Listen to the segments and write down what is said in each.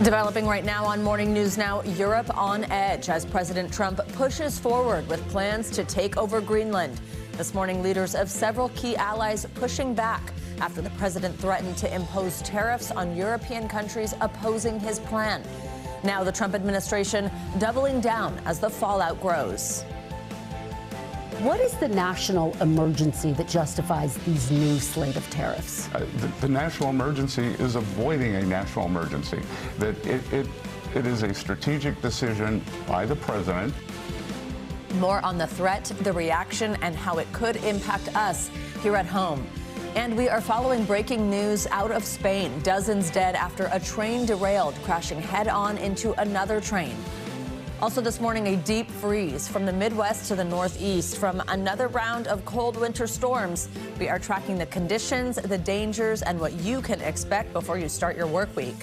Developing right now on Morning News Now, Europe on edge as President Trump pushes forward with plans to take over Greenland. This morning, leaders of several key allies pushing back after the president threatened to impose tariffs on European countries opposing his plan. Now the Trump administration doubling down as the fallout grows. What is the national emergency that justifies these new slate of tariffs? The national emergency is avoiding a national emergency. That it is a strategic decision by the president. More on the threat, the reaction, and how it could impact us here at home. And we are following breaking news out of Spain. Dozens dead after a train derailed, crashing head-on into another train. Also this morning, a deep freeze from the Midwest to the Northeast from another round of cold winter storms. We are tracking the conditions, the dangers, and what you can expect before you start your work week.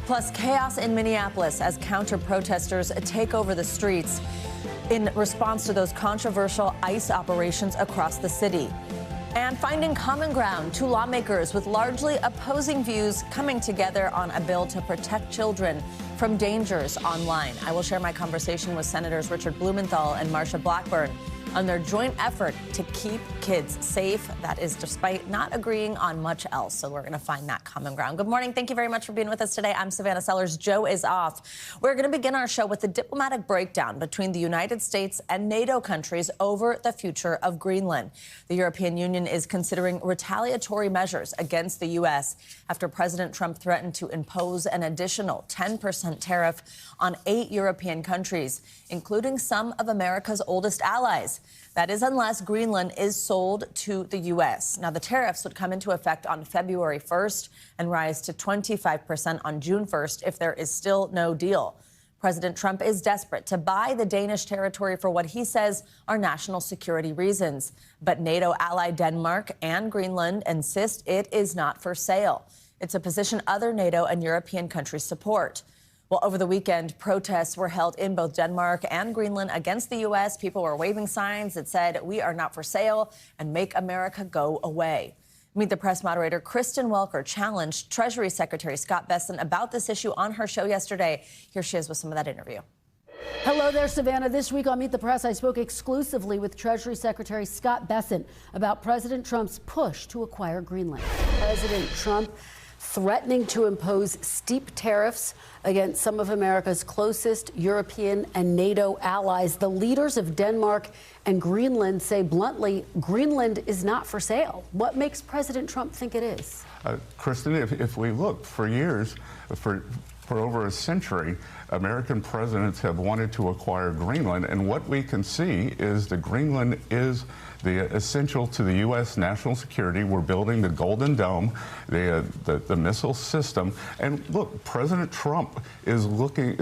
Plus, chaos in Minneapolis as counter-protesters take over the streets in response to those controversial ICE operations across the city. And finding common ground, two lawmakers with largely opposing views coming together on a bill to protect children from dangers online. I will share my conversation with Senators Richard Blumenthal and Marsha Blackburn on their joint effort to keep kids safe. That is despite not agreeing on much else. So we're going to find that common ground. Good morning. Thank you very much for being with us today. I'm Savannah Sellers. Joe is off. We're going to begin our show with the diplomatic breakdown between the United States and NATO countries over the future of Greenland. The European Union is considering retaliatory measures against the U.S. after President Trump threatened to impose an additional 10% tariff on 8 European countries, including some of America's oldest allies. That is unless Greenland is sold to the U.S. Now, the tariffs would come into effect on February 1st and rise to 25% on June 1st if there is still no deal. President Trump is desperate to buy the Danish territory for what he says are national security reasons. But NATO ally Denmark and Greenland insist it is not for sale. It's a position other NATO and European countries support. Well, over the weekend, protests were held in both Denmark and Greenland against the U.S. People were waving signs that said, "We are not for sale," and "Make America go away." Meet the Press moderator Kristen Welker challenged Treasury Secretary Scott Bessent about this issue on her show yesterday. Here she is with some of that interview. Hello there, Savannah. This week on Meet the Press, I spoke exclusively with Treasury Secretary Scott Bessent about President Trump's push to acquire Greenland. President Trump threatening to impose steep tariffs against some of America's closest European and NATO allies. The leaders of Denmark and Greenland say bluntly, Greenland is not for sale. What makes President Trump think it is? Kristen, if we look for years, for over a century, American presidents have wanted to acquire Greenland, and what we can see is that Greenland is essential to the U.S. national security. We're building the Golden Dome, the missile system, and look, President Trump is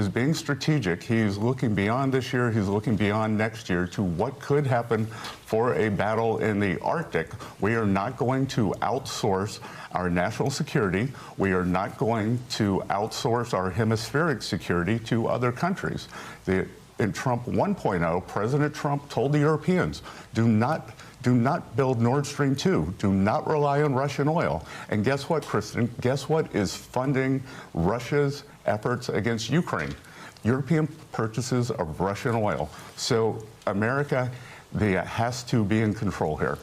being strategic. He's looking beyond this year. He's looking beyond next year to what could happen for a battle in the Arctic. We are not going to outsource our national security. We are not going to outsource our hemispheric security to other countries. In Trump 1.0, President Trump told the Europeans, do not build Nord Stream 2. Do not rely on Russian oil. And guess what, Kristen? Guess what is funding Russia's efforts against Ukraine? European purchases of Russian oil. So America has to be in control here.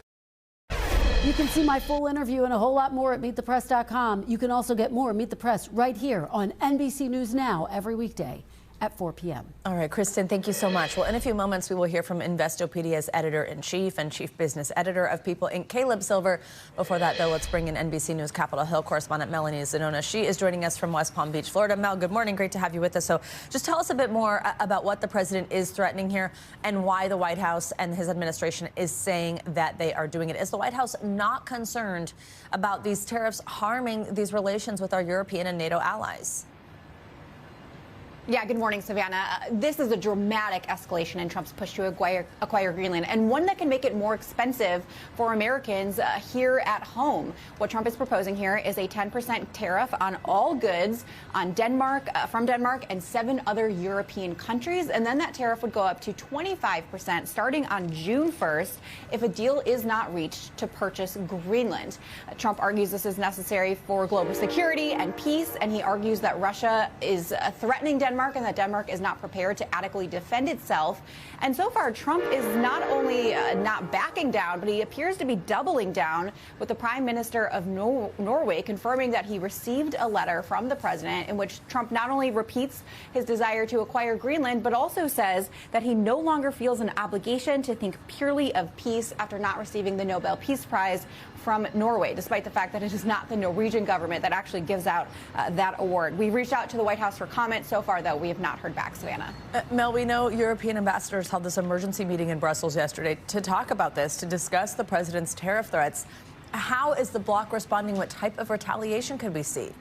You can see my full interview and a whole lot more at MeetThePress.com. You can also get more Meet the Press right here on NBC News Now every weekday at 4 p.m. All right, Kristen, thank you so much. Well, in a few moments, we will hear from Investopedia's editor-in-chief and chief business editor of People Inc., Caleb Silver. Before that, though, let's bring in NBC News Capitol Hill correspondent Melanie Zanona. She is joining us from West Palm Beach, Florida. Mel, good morning. Great to have you with us. So just tell us a bit more about what the president is threatening here and why the White House and his administration is saying that they are doing it. Is the White House not concerned about these tariffs harming these relations with our European and NATO allies? Yeah, good morning, Savannah. This is a dramatic escalation in Trump's push to acquire Greenland, and one that can make it more expensive for Americans here at home. What Trump is proposing here is a 10% tariff on all goods on Denmark, from Denmark and 7 other European countries, and then that tariff would go up to 25% starting on June 1st if a deal is not reached to purchase Greenland. Trump argues this is necessary for global security and peace, and he argues that Russia is threatening Denmark and that Denmark is not prepared to adequately defend itself. And so far, Trump is not only not backing down, but he appears to be doubling down, with the Prime Minister of Norway confirming that he received a letter from the president in which Trump not only repeats his desire to acquire Greenland, but also says that he no longer feels an obligation to think purely of peace after not receiving the Nobel Peace Prize from Norway, despite the fact that it is not the Norwegian government that actually gives out that award. We reached out to the White House for comment. So far, though, we have not heard back, Savannah. Mel, we know European ambassadors held this emergency meeting in Brussels yesterday to talk about this, to discuss the president's tariff threats. How is the bloc responding? What type of retaliation could we see?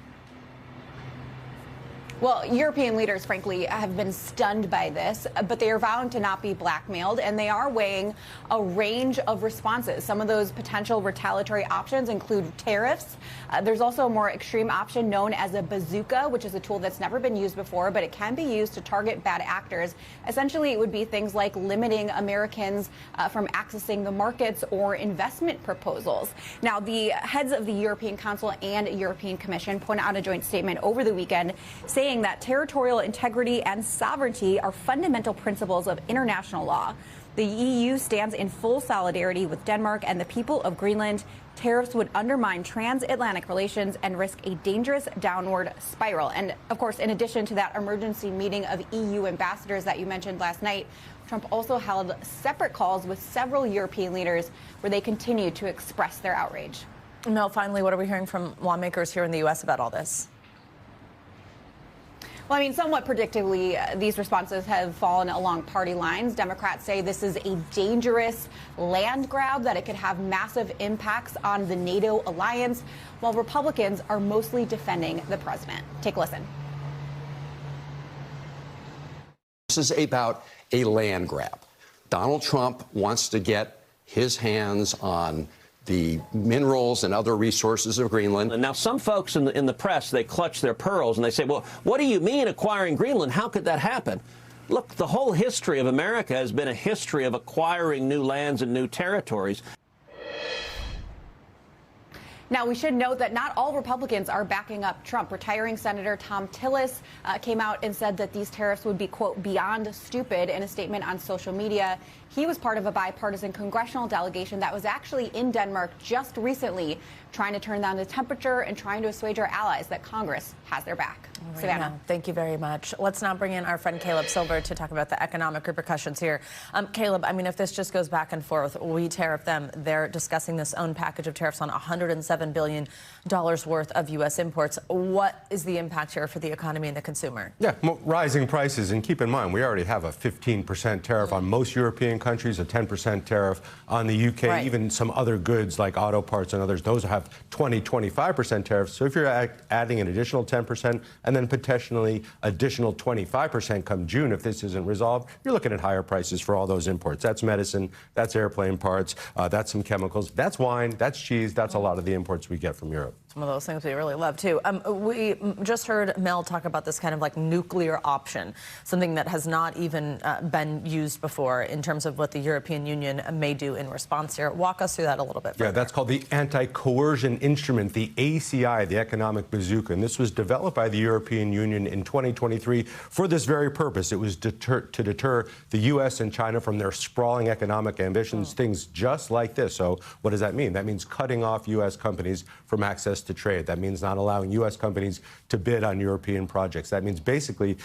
Well, European leaders, frankly, have been stunned by this, but they are vowing to not be blackmailed, and they are weighing a range of responses. Some of those potential retaliatory options include tariffs. There's also a more extreme option known as a bazooka, which is a tool that's never been used before, but it can be used to target bad actors. Essentially, it would be things like limiting Americans from accessing the markets or investment proposals. Now, the heads of the European Council and European Commission put out a joint statement over the weekend saying that territorial integrity and sovereignty are fundamental principles of international law. The EU stands in full solidarity with Denmark and the people of Greenland. Tariffs would undermine transatlantic relations and risk a dangerous downward spiral. And of course, in addition to that emergency meeting of EU ambassadors that you mentioned last night, Trump also held separate calls with several European leaders where they continued to express their outrage. Mel, finally, what are we hearing from lawmakers here in the U.S. about all this? Well, I mean, somewhat predictably, these responses have fallen along party lines. Democrats say this is a dangerous land grab, that it could have massive impacts on the NATO alliance, while Republicans are mostly defending the president. Take a listen. This is about a land grab. Donald Trump wants to get his hands on the minerals and other resources of Greenland. And now some folks in the press, they clutch their pearls and they say, well, what do you mean acquiring Greenland? How could that happen? Look, the whole history of America has been a history of acquiring new lands and new territories. Now, we should note that not all Republicans are backing up Trump. Retiring Senator Tom Tillis came out and said that these tariffs would be, quote, beyond stupid in a statement on social media. He was part of a bipartisan congressional delegation that was actually in Denmark just recently, trying to turn down the temperature and trying to assuage our allies that Congress has their back. Right, Savannah. Mel, thank you very much. Let's now bring in our friend Caleb Silver to talk about the economic repercussions here. Caleb, I mean, if this just goes back and forth, we tariff them. They're discussing this own package of tariffs on $107 billion worth of U.S. imports. What is the impact here for the economy and the consumer? Yeah, rising prices. And keep in mind, we already have a 15% tariff on most European countries, a 10% tariff on the UK, right. Even some other goods like auto parts and others, those have 25% tariffs. So if you're adding an additional 10% and then potentially additional 25% come June, if this isn't resolved, you're looking at higher prices for all those imports. That's medicine, that's airplane parts, that's some chemicals, that's wine, that's cheese, that's a lot of the imports we get from Europe. Some of those things we really love, too. We just heard Mel talk about this kind of like nuclear option, something that has not even been used before in terms of what the European Union may do in response here. Walk us through that a little bit further. Yeah, that's called the anti-coercion instrument, the ACI, the economic bazooka. And this was developed by the European Union in 2023 for this very purpose. It was to deter the U.S. and China from their sprawling economic ambitions, things just like this. So what does that mean? That means cutting off U.S. companies from access to trade. That means not allowing U.S. companies to bid on European projects. That means basically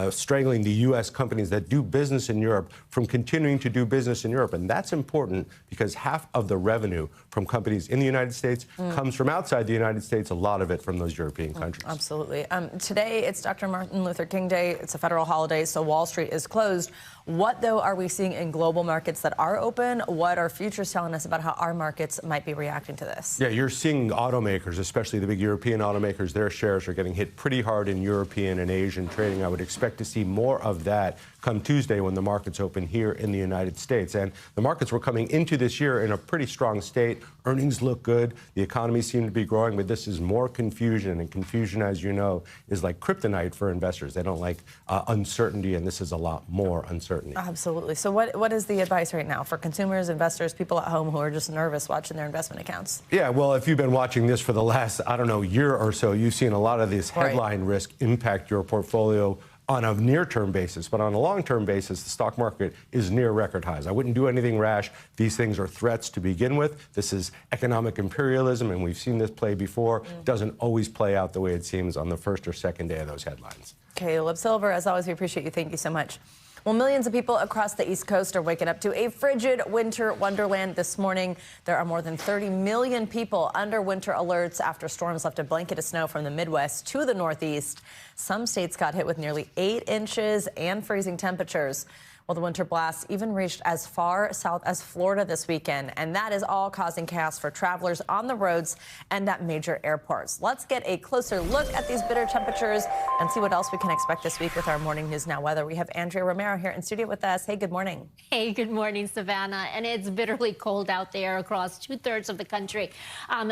strangling the U.S. companies that do business in Europe from continuing to do business in Europe. And that's important because half of the revenue from companies in the United States comes from outside the United States, a lot of it from those European countries. Absolutely. Today, it's Dr. Martin Luther King Day. It's a federal holiday, so Wall Street is closed. What, though, are we seeing in global markets that are open? What are futures telling us about how our markets might be reacting to this? Yeah, you're seeing automakers, especially the big European automakers, their shares are getting hit pretty hard in European and Asian trading. I would expect to see more of that come Tuesday when the markets open here in the United States. And the markets were coming into this year in a pretty strong state. Earnings look good. The economy seemed to be growing, but this is more confusion. And confusion, as you know, is like kryptonite for investors. They don't like uncertainty, and this is a lot more uncertainty. Absolutely. So what is the advice right now for consumers, investors, people at home who are just nervous watching their investment accounts? Yeah, well, if you've been watching this for the last, I don't know, year or so, you've seen a lot of this headline risk impact your portfolio on a near-term basis. But on a long-term basis, the stock market is near record highs. I wouldn't do anything rash. These things are threats to begin with. This is economic imperialism, and we've seen this play before. It doesn't always play out the way it seems on the first or second day of those headlines. Caleb Silver, as always, we appreciate you. Thank you so much. Well, millions of people across the East Coast are waking up to a frigid winter wonderland this morning. There are more than 30 million people under winter alerts after storms left a blanket of snow from the Midwest to the Northeast. Some states got hit with nearly 8 inches and freezing temperatures. Well, the winter blast even reached as far south as Florida this weekend, and that is all causing chaos for travelers on the roads and at major airports. Let's get a closer look at these bitter temperatures and see what else we can expect this week with our Morning News Now weather. We have Andrea Romero here in studio with us. Hey, good morning. Hey, good morning, Savannah. And it's bitterly cold out there across 2/3 of the country.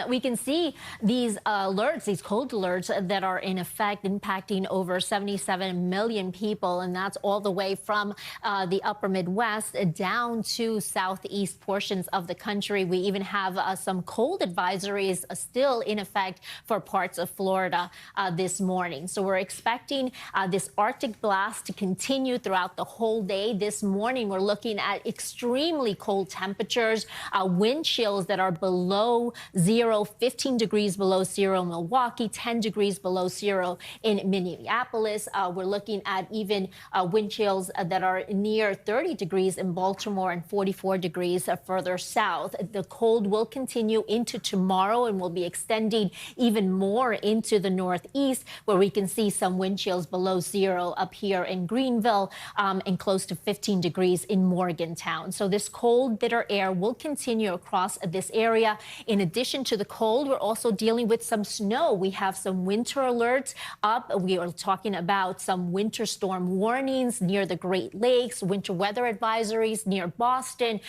We can see these alerts, these cold alerts that are in effect impacting over 77 million people, and that's all the way from the upper Midwest down to southeast portions of the country. We even have some cold advisories still in effect for parts of Florida this morning. So we're expecting this Arctic blast to continue throughout the whole day. This morning, we're looking at extremely cold temperatures, wind chills that are below zero, 15 degrees below zero in Milwaukee, 10 degrees below zero in Minneapolis. We're looking at even wind chills that are near 30 degrees in Baltimore and 44 degrees further south. The cold will continue into tomorrow and will be extending even more into the Northeast, where we can see some wind chills below zero up here in Greenville and close to 15 degrees in Morgantown. So this cold, bitter air will continue across this area. In addition to the cold, we're also dealing with some snow. We have some winter alerts up. We are talking about some winter storm warnings near the Great Lakes, winter weather advisories near Boston.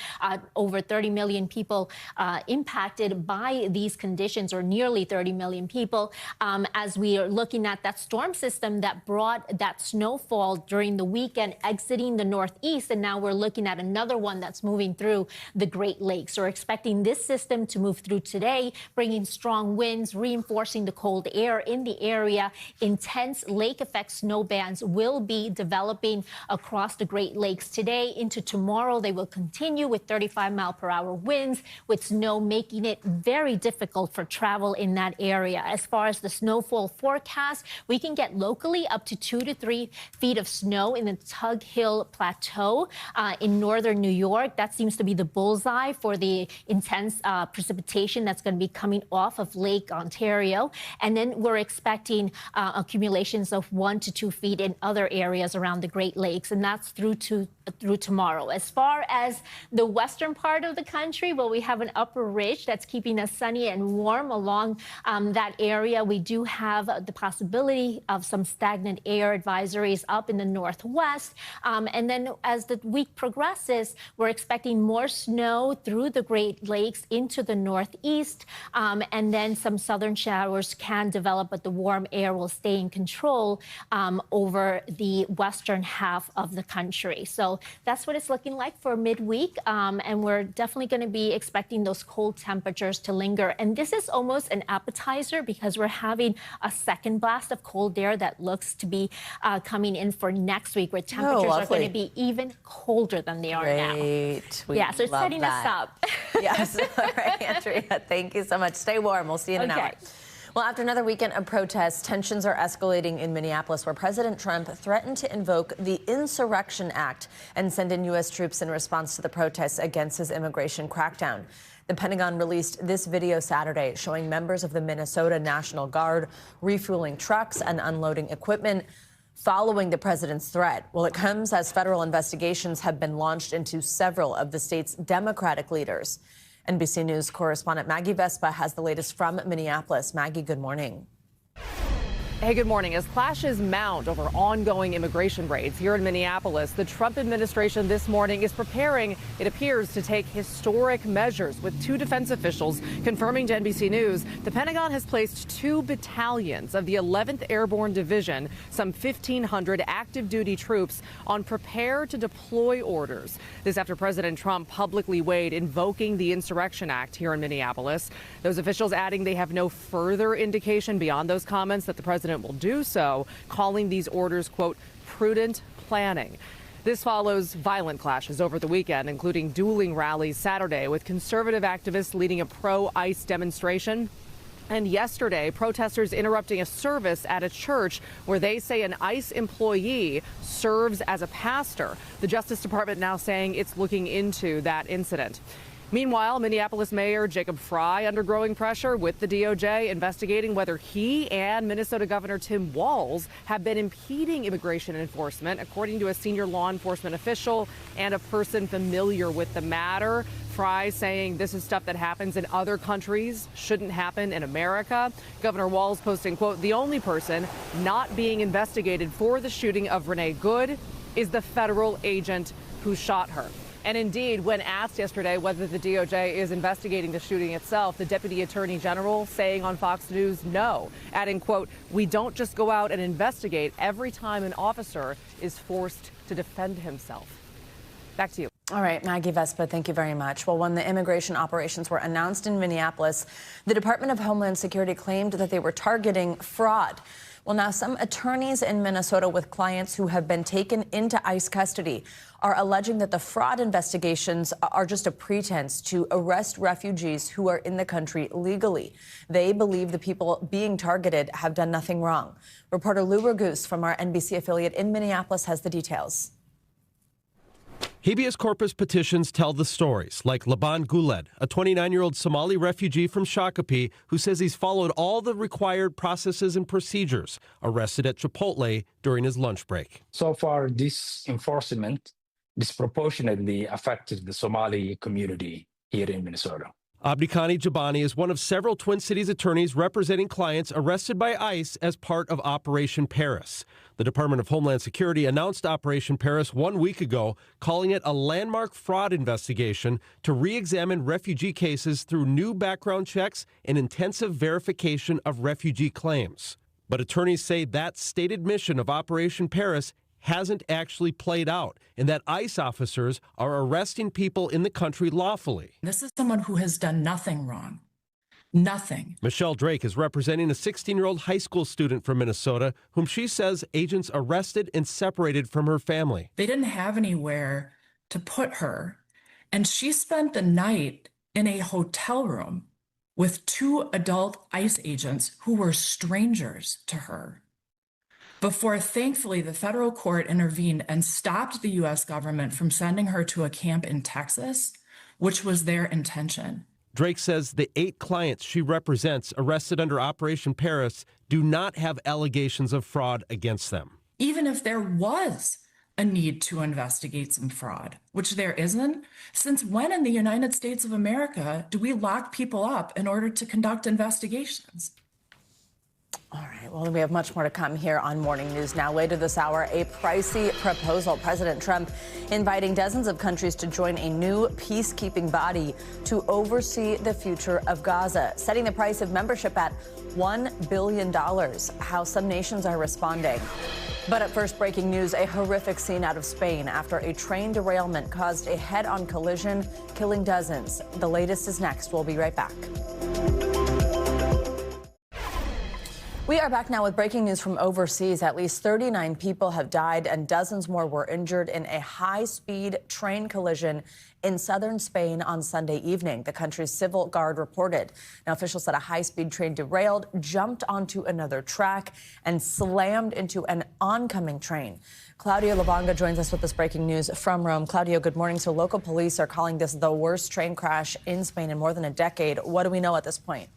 Over 30 million people impacted by these conditions, or nearly 30 million people, as we are looking at that storm system that brought that snowfall during the weekend exiting the Northeast. And now we're looking at another one that's moving through the Great Lakes. We're expecting this system to move through today, bringing strong winds, reinforcing the cold air in the area. Intense lake effect snow bands will be developing across the Great Lakes today into tomorrow. They will continue with 35-mile-per-hour winds, with snow making it very difficult for travel in that area. As far as the snowfall forecast, we can get locally up to 2 to 3 feet of snow in the Tug Hill Plateau in northern New York. That seems to be the bullseye for the intense precipitation that's going to be coming off of Lake Ontario. And then we're expecting accumulations of 1 to 2 feet in other areas around the Great Lakes, and that's through tomorrow. As far as the western part of the country, well, we have an upper ridge that's keeping us sunny and warm along that area. We do have the possibility of some stagnant air advisories up in the northwest. And then as the week progresses, we're expecting more snow through the Great Lakes into the northeast. And then some southern showers can develop, but the warm air will stay in control over the western half of the country. So that's what it's looking like for midweek. And we're definitely going to be expecting those cold temperatures to linger. And this is almost an appetizer because we're having a second blast of cold air that looks to be coming in for next week, where temperatures are going to be even colder than they are now. Yeah, so it's setting us up. Yes. All right, Andrea, thank you so much. Stay warm. We'll see you in an hour. Well, after another weekend of protests, tensions are escalating in Minneapolis, where President Trump threatened to invoke the Insurrection Act and send in U.S. troops in response to the protests against his immigration crackdown. The Pentagon released this video Saturday showing members of the Minnesota National Guard refueling trucks and unloading equipment following the president's threat. Well, it comes as federal investigations have been launched into several of the state's Democratic leaders. NBC News correspondent Maggie Vespa has the latest from Minneapolis. Maggie, good morning. Hey, good morning. As clashes mount over ongoing immigration raids here in Minneapolis, the Trump administration this morning is preparing, it appears, to take historic measures, with two defense officials confirming to NBC News the Pentagon has placed 2 battalions of the 11th Airborne Division, some 1,500 active duty troops, on prepare to deploy orders. This after President Trump publicly weighed invoking the Insurrection Act here in Minneapolis. Those officials adding they have no further indication beyond those comments that the president will do so, calling these orders, quote, prudent planning. This follows violent clashes over the weekend, including dueling rallies Saturday with conservative activists leading a pro-ICE demonstration. And yesterday, protesters interrupting a service at a church where they say an ICE employee serves as a pastor. The Justice Department now saying it's looking into that incident. Meanwhile, Minneapolis Mayor Jacob Frey under growing pressure with the DOJ investigating whether he and Minnesota Governor Tim Walz have been impeding immigration enforcement, according to a senior law enforcement official and a person familiar with the matter. Frey saying this is stuff that happens in other countries, shouldn't happen in America. Governor Walz posting, quote, the only person not being investigated for the shooting of Renee Good is the federal agent who shot her. And indeed, when asked yesterday whether the DOJ is investigating the shooting itself, the Deputy Attorney General saying on Fox News no, adding, quote, we don't just go out and investigate every time an officer is forced to defend himself. Back to you. All right, Maggie Vespa, thank you very much. Well, when the immigration operations were announced in Minneapolis, the Department of Homeland Security claimed that they were targeting fraud. Well, now some attorneys in Minnesota with clients who have been taken into ICE custody are alleging that the fraud investigations are just a pretense to arrest refugees who are in the country legally. They believe the people being targeted have done nothing wrong. Reporter Lou Ragoose from our NBC affiliate in Minneapolis has the details. Habeas corpus petitions tell the stories, like Laban Guled, a 29-year-old Somali refugee from Shakopee who says he's followed all the required processes and procedures, arrested at Chipotle during his lunch break. So far, this enforcement disproportionately affected the Somali community here in Minnesota. Abdikani Jabani is one of several Twin Cities attorneys representing clients arrested by ICE as part of Operation Paris. The Department of Homeland Security announced Operation Paris 1 week ago, calling it a landmark fraud investigation to re-examine refugee cases through new background checks and intensive verification of refugee claims. But attorneys say that stated mission of Operation Paris hasn't actually played out, and that ICE officers are arresting people in the country lawfully. This is someone who has done nothing wrong. Nothing. Michelle Drake is representing a 16-year-old high school student from Minnesota whom she says agents arrested and separated from her family. They didn't have anywhere to put her, and she spent the night in a hotel room with 2 adult ICE agents who were strangers to her, before thankfully the federal court intervened and stopped the U.S. government from sending her to a camp in Texas, which was their intention. Drake says the 8 clients she represents arrested under Operation Paris do not have allegations of fraud against them. Even if there was a need to investigate some fraud, which there isn't, since when in the United States of America do we lock people up in order to conduct investigations? All right, well, we have much more to come here on Morning News Now. Later this hour, a pricey proposal. President Trump inviting dozens of countries to join a new peacekeeping body to oversee the future of Gaza, setting the price of membership at $1 billion. How some nations are responding. But at first, breaking news, a horrific scene out of Spain after a train derailment caused a head-on collision, killing dozens. The latest is next. We'll be right back. We are back now with breaking news from overseas. At least 39 people have died and dozens more were injured in a high-speed train collision in southern Spain on Sunday evening, the country's civil guard reported. Now, officials said a high-speed train derailed, jumped onto another track, and slammed into an oncoming train. Claudio Labonga joins us with this breaking news from Rome. Claudio, good morning. So local police are calling this the worst train crash in Spain in more than a decade. What do we know at this point?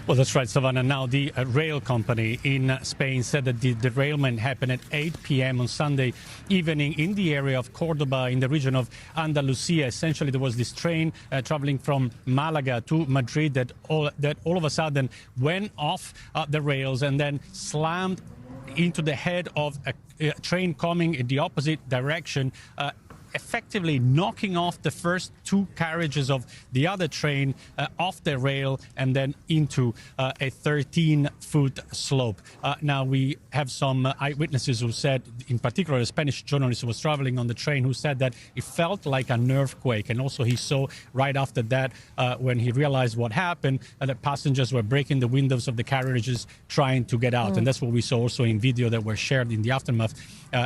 Well, that's right, Savannah. Now, the rail company in Spain said that the derailment happened at 8 p.m. on Sunday evening in the area of Cordoba in the region of Andalusia. Essentially, there was this train traveling from Malaga to Madrid that all of a sudden went off the rails and then slammed into the head of a train coming in the opposite direction, effectively knocking off the first two carriages of the other train off the rail and then into a 13-foot slope. Now, we have some eyewitnesses who said, in particular, a Spanish journalist who was traveling on the train, who said that it felt like an earthquake. And also he saw right after that, when he realized what happened, that passengers were breaking the windows of the carriages trying to get out. And that's what we saw also in video that were shared in the aftermath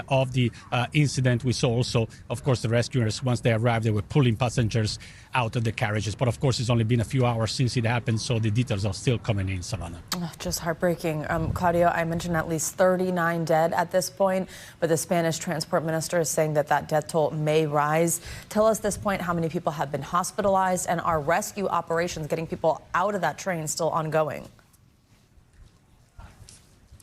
of the incident. We saw also, of course, the rescuers, once they arrived, they were pulling passengers out of the carriages. But of course, it's only been a few hours since it happened, so the details are still coming in, Savannah. Oh, just heartbreaking. Claudio, I mentioned at least 39 dead at this point, but the Spanish transport minister is saying that death toll may rise. Tell us at this point how many people have been hospitalized, and are rescue operations getting people out of that train still ongoing?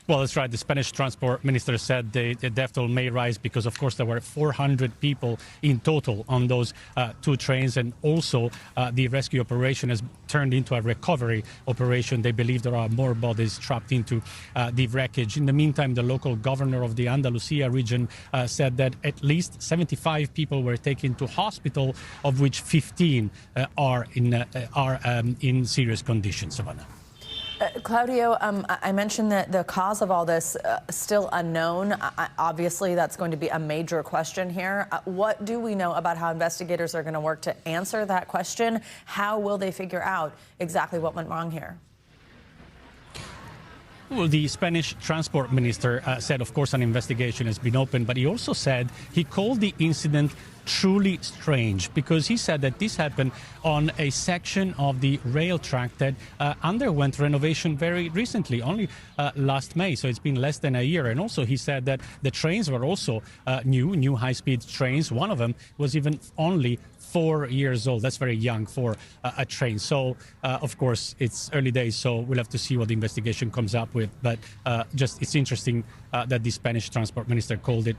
Well, that's right. The Spanish transport minister said the death toll may rise because, of course, there were 400 people in total on those two trains. And also, the rescue operation has turned into a recovery operation. They believe there are more bodies trapped into the wreckage. In the meantime, the local governor of the Andalusia region said that at least 75 people were taken to hospital, of which 15 are in serious condition, Savannah. Claudio, I mentioned that the cause of all this still unknown. Obviously, that's going to be a major question here. What do we know about how investigators are going to work to answer that question? How will they figure out exactly what went wrong here? Well, the Spanish transport minister said, of course, an investigation has been opened, but he also said he called the incident truly strange because he said that this happened on a section of the rail track that underwent renovation very recently, only last May. So it's been less than a year. And also he said that the trains were also new high-speed trains. One of them was even only 4 years old. That's very young for a train. So, of course, it's early days, so we'll have to see what the investigation comes up with. But it's interesting that the Spanish transport minister called it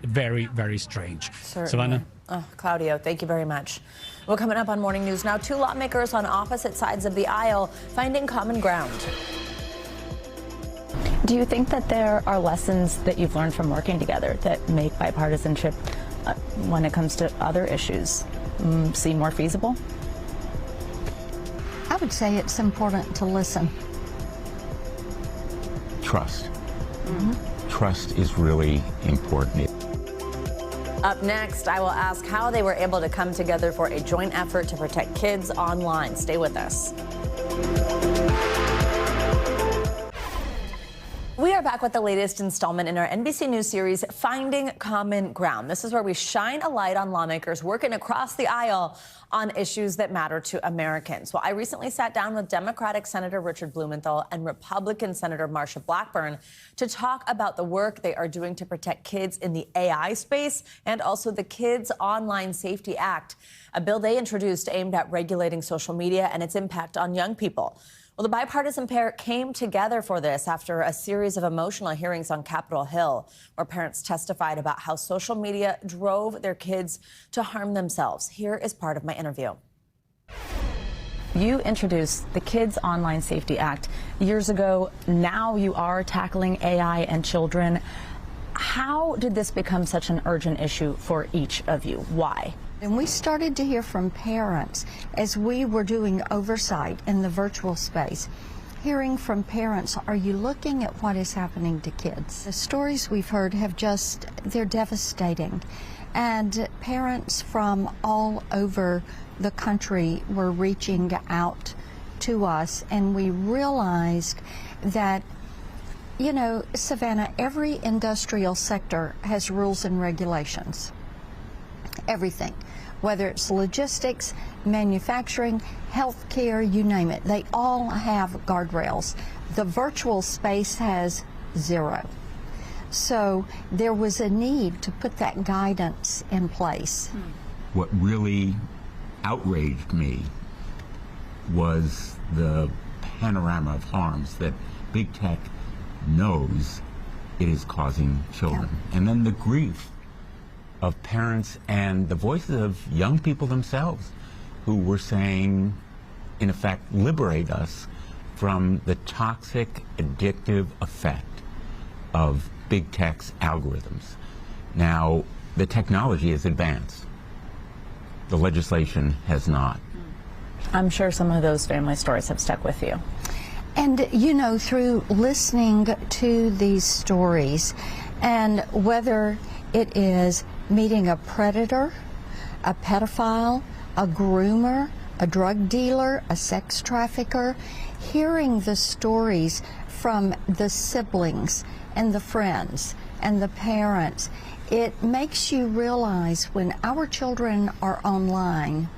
very, very strange. Certainly. Savannah? Oh, Claudio, thank you very much. Well, coming up on Morning News Now, two lawmakers on opposite sides of the aisle finding common ground. Do you think that there are lessons that you've learned from working together that make bipartisanship, when it comes to other issues, seem more feasible? I would say it's important to listen. Trust. Trust is really important. Up next, I will ask how they were able to come together for a joint effort to protect kids online. Stay with us. We are back with the latest installment in our NBC News series, Finding Common Ground. This is where we shine a light on lawmakers working across the aisle on issues that matter to Americans. Well, I recently sat down with Democratic Senator Richard Blumenthal and Republican Senator Marsha Blackburn to talk about the work they are doing to protect kids in the AI space and also the Kids Online Safety Act, a bill they introduced aimed at regulating social media and its impact on young people. Well, the bipartisan pair came together for this after a series of emotional hearings on Capitol Hill, where parents testified about how social media drove their kids to harm themselves. Here is part of my interview. You introduced the Kids Online Safety Act years ago. Now you are tackling AI and children. How did this become such an urgent issue for each of you? Why? And we started to hear from parents as we were doing oversight in the virtual space. Hearing from parents, are you looking at what is happening to kids? The stories we've heard they're devastating. And parents from all over the country were reaching out to us, and we realized that, you know, Savannah, every industrial sector has rules and regulations. Everything. Whether it's logistics, manufacturing, healthcare, you name it, they all have guardrails. The virtual space has zero. So there was a need to put that guidance in place. What really outraged me was the panorama of harms that big tech knows it is causing children. Yeah. And then the grief of parents and the voices of young people themselves who were saying, in effect, liberate us from the toxic, addictive effect of big tech's algorithms. Now, the technology has advanced. The legislation has not. I'm sure some of those family stories have stuck with you. And, you know, through listening to these stories, and whether it is meeting a predator, a pedophile, a groomer, a drug dealer, a sex trafficker, hearing the stories from the siblings and the friends and the parents, it makes you realize when our children are online,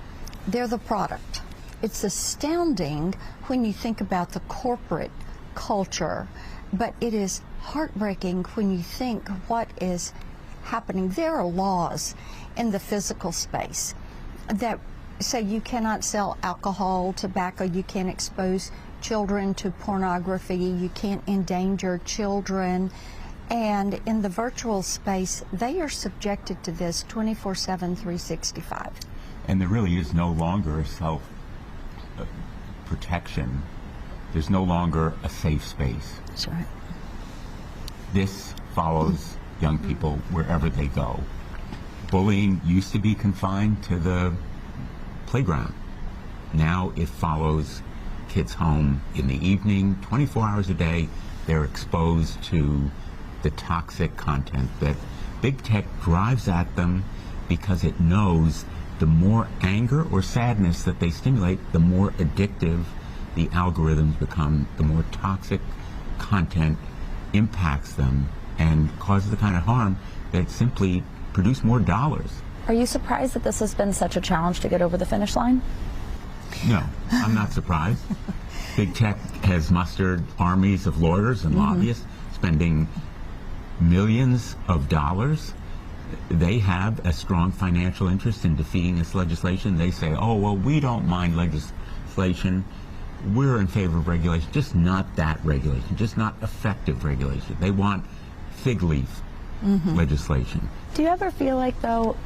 they're the product. It's astounding when you think about the corporate culture, but it is heartbreaking when you think what is happening. There are laws in the physical space that say you cannot sell alcohol, tobacco, you can't expose children to pornography, you can't endanger children. And in the virtual space, they are subjected to this 24/7, 365. And there really is no longer a self-protection. There's no longer a safe space. That's right. This follows young people wherever they go. Bullying used to be confined to the playground. Now it follows kids home in the evening, 24 hours a day. They're exposed to the toxic content that big tech drives at them because it knows the more anger or sadness that they stimulate, the more addictive the algorithms become, the more toxic content impacts them and causes the kind of harm that simply produce more dollars. Are you surprised that this has been such a challenge to get over the finish line? No, I'm not surprised. Big tech has mustered armies of lawyers and lobbyists spending millions of dollars. They have a strong financial interest in defeating this legislation. They say, oh, well, we don't mind legislation. We're in favor of regulation, just not that regulation, just not effective regulation. They want fig leaf legislation. Do you ever feel like, though,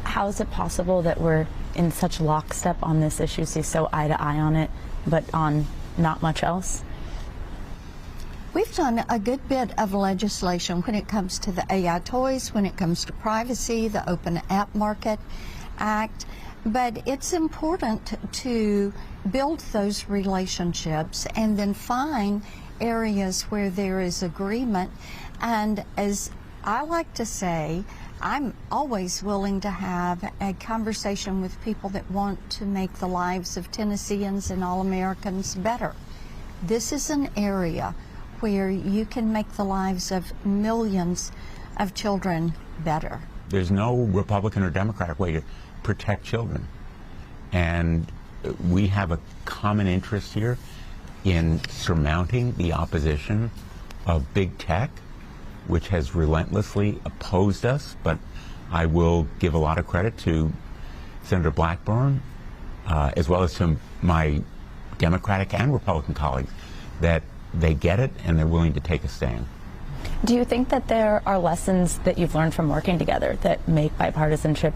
how is it possible that we're in such lockstep on this issue, see so eye to eye on it, but on not much else? We've done a good bit of legislation when it comes to the AI toys, when it comes to privacy, the Open App Market Act, but it's important to build those relationships and then find areas where there is agreement. And as I like to say, I'm always willing to have a conversation with people that want to make the lives of Tennesseans and all Americans better. This is an area where you can make the lives of millions of children better. There's no Republican or Democratic way to protect children. And we have a common interest here in surmounting the opposition of big tech, which has relentlessly opposed us. But I will give a lot of credit to Senator Blackburn, as well as to my Democratic and Republican colleagues, that they get it and they're willing to take a stand. Do you think that there are lessons that you've learned from working together that make bipartisanship,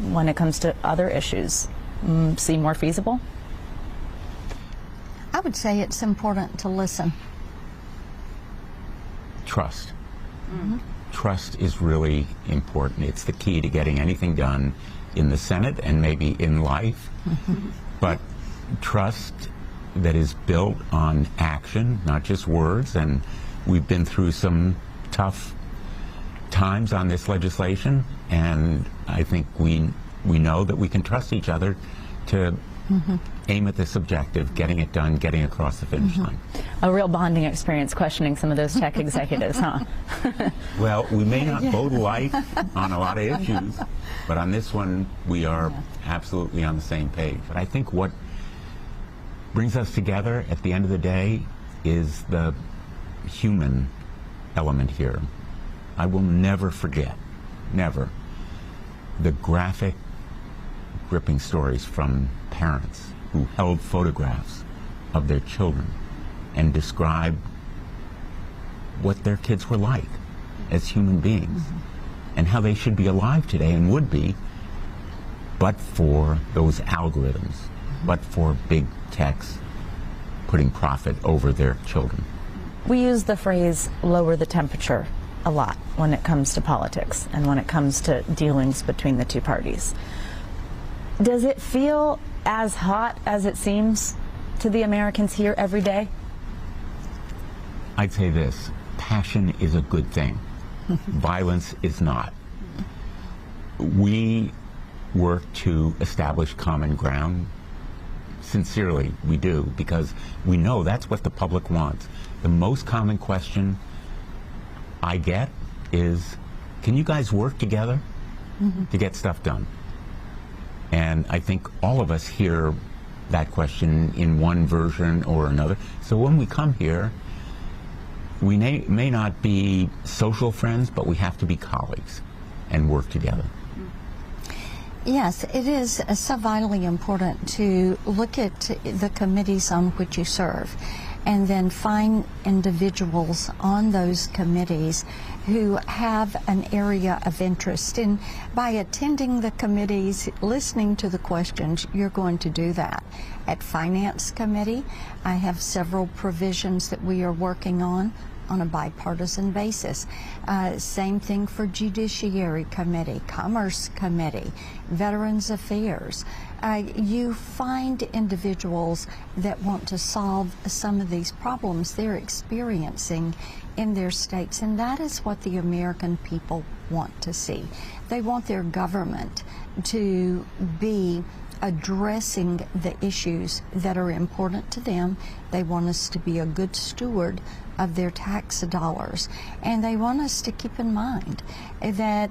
when it comes to other issues, seem more feasible? I would say it's important to listen. Trust. Trust is really important. It's the key to getting anything done in the Senate and maybe in life. But trust that is built on action, not just words. And we've been through some tough times on this legislation, and I think we know that we can trust each other to aim at this objective, getting it done, getting across the finish line. A real bonding experience questioning some of those tech executives, huh? Well, we may not vote alike on a lot of issues, but on this one, we are absolutely on the same page. But I think what brings us together at the end of the day is the human element here. I will never forget, never, the graphic, gripping stories from parents who held photographs of their children and describe what their kids were like as human beings and how they should be alive today and would be, but for those algorithms, but for big techs putting profit over their children. We use the phrase lower the temperature a lot when it comes to politics and when it comes to dealings between the two parties. Does it feel as hot as it seems to the Americans here every day? I'd say this: passion is a good thing. Violence is not. We work to establish common ground. Sincerely, we do, because we know that's what the public wants. The most common question I get is, can you guys work together to get stuff done? And I think all of us hear that question in one version or another. So when we come here, we may not be social friends, but we have to be colleagues and work together. Yes, it is so vitally important to look at the committees on which you serve and then find individuals on those committees who have an area of interest. And by attending the committees, listening to the questions, you're going to do that. At Finance Committee, I have several provisions that we are working on a bipartisan basis. Same thing for Judiciary Committee, Commerce Committee, Veterans Affairs. You find individuals that want to solve some of these problems they're experiencing in their states, and that is what the American people want to see. They want their government to be addressing the issues that are important to them. They want us to be a good steward of their tax dollars, and they want us to keep in mind that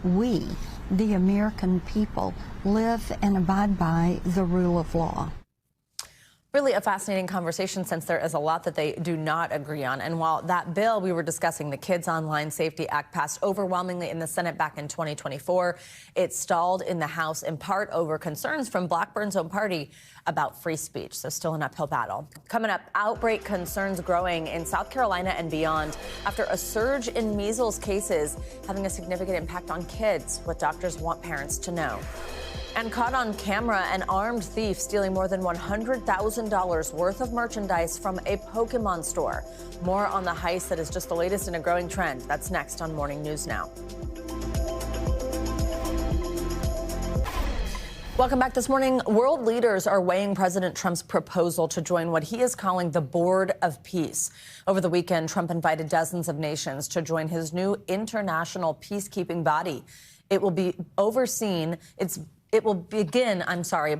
we, the American people, live and abide by the rule of law. Really a fascinating conversation, since there is a lot that they do not agree on. And while that bill we were discussing, the Kids Online Safety Act, passed overwhelmingly in the Senate back in 2024, it stalled in the House in part over concerns from Blackburn's own party about free speech. So still an uphill battle. Coming up, outbreak concerns growing in South Carolina and beyond after a surge in measles cases having a significant impact on kids, what doctors want parents to know. And caught on camera, an armed thief stealing more than $100,000 worth of merchandise from a Pokemon store. More on the heist that is just the latest in a growing trend. That's next on Morning News Now. Welcome back this morning. World leaders are weighing President Trump's proposal to join what he is calling the Board of Peace. Over the weekend, Trump invited dozens of nations to join his new international peacekeeping body. It will be overseen. It will begin,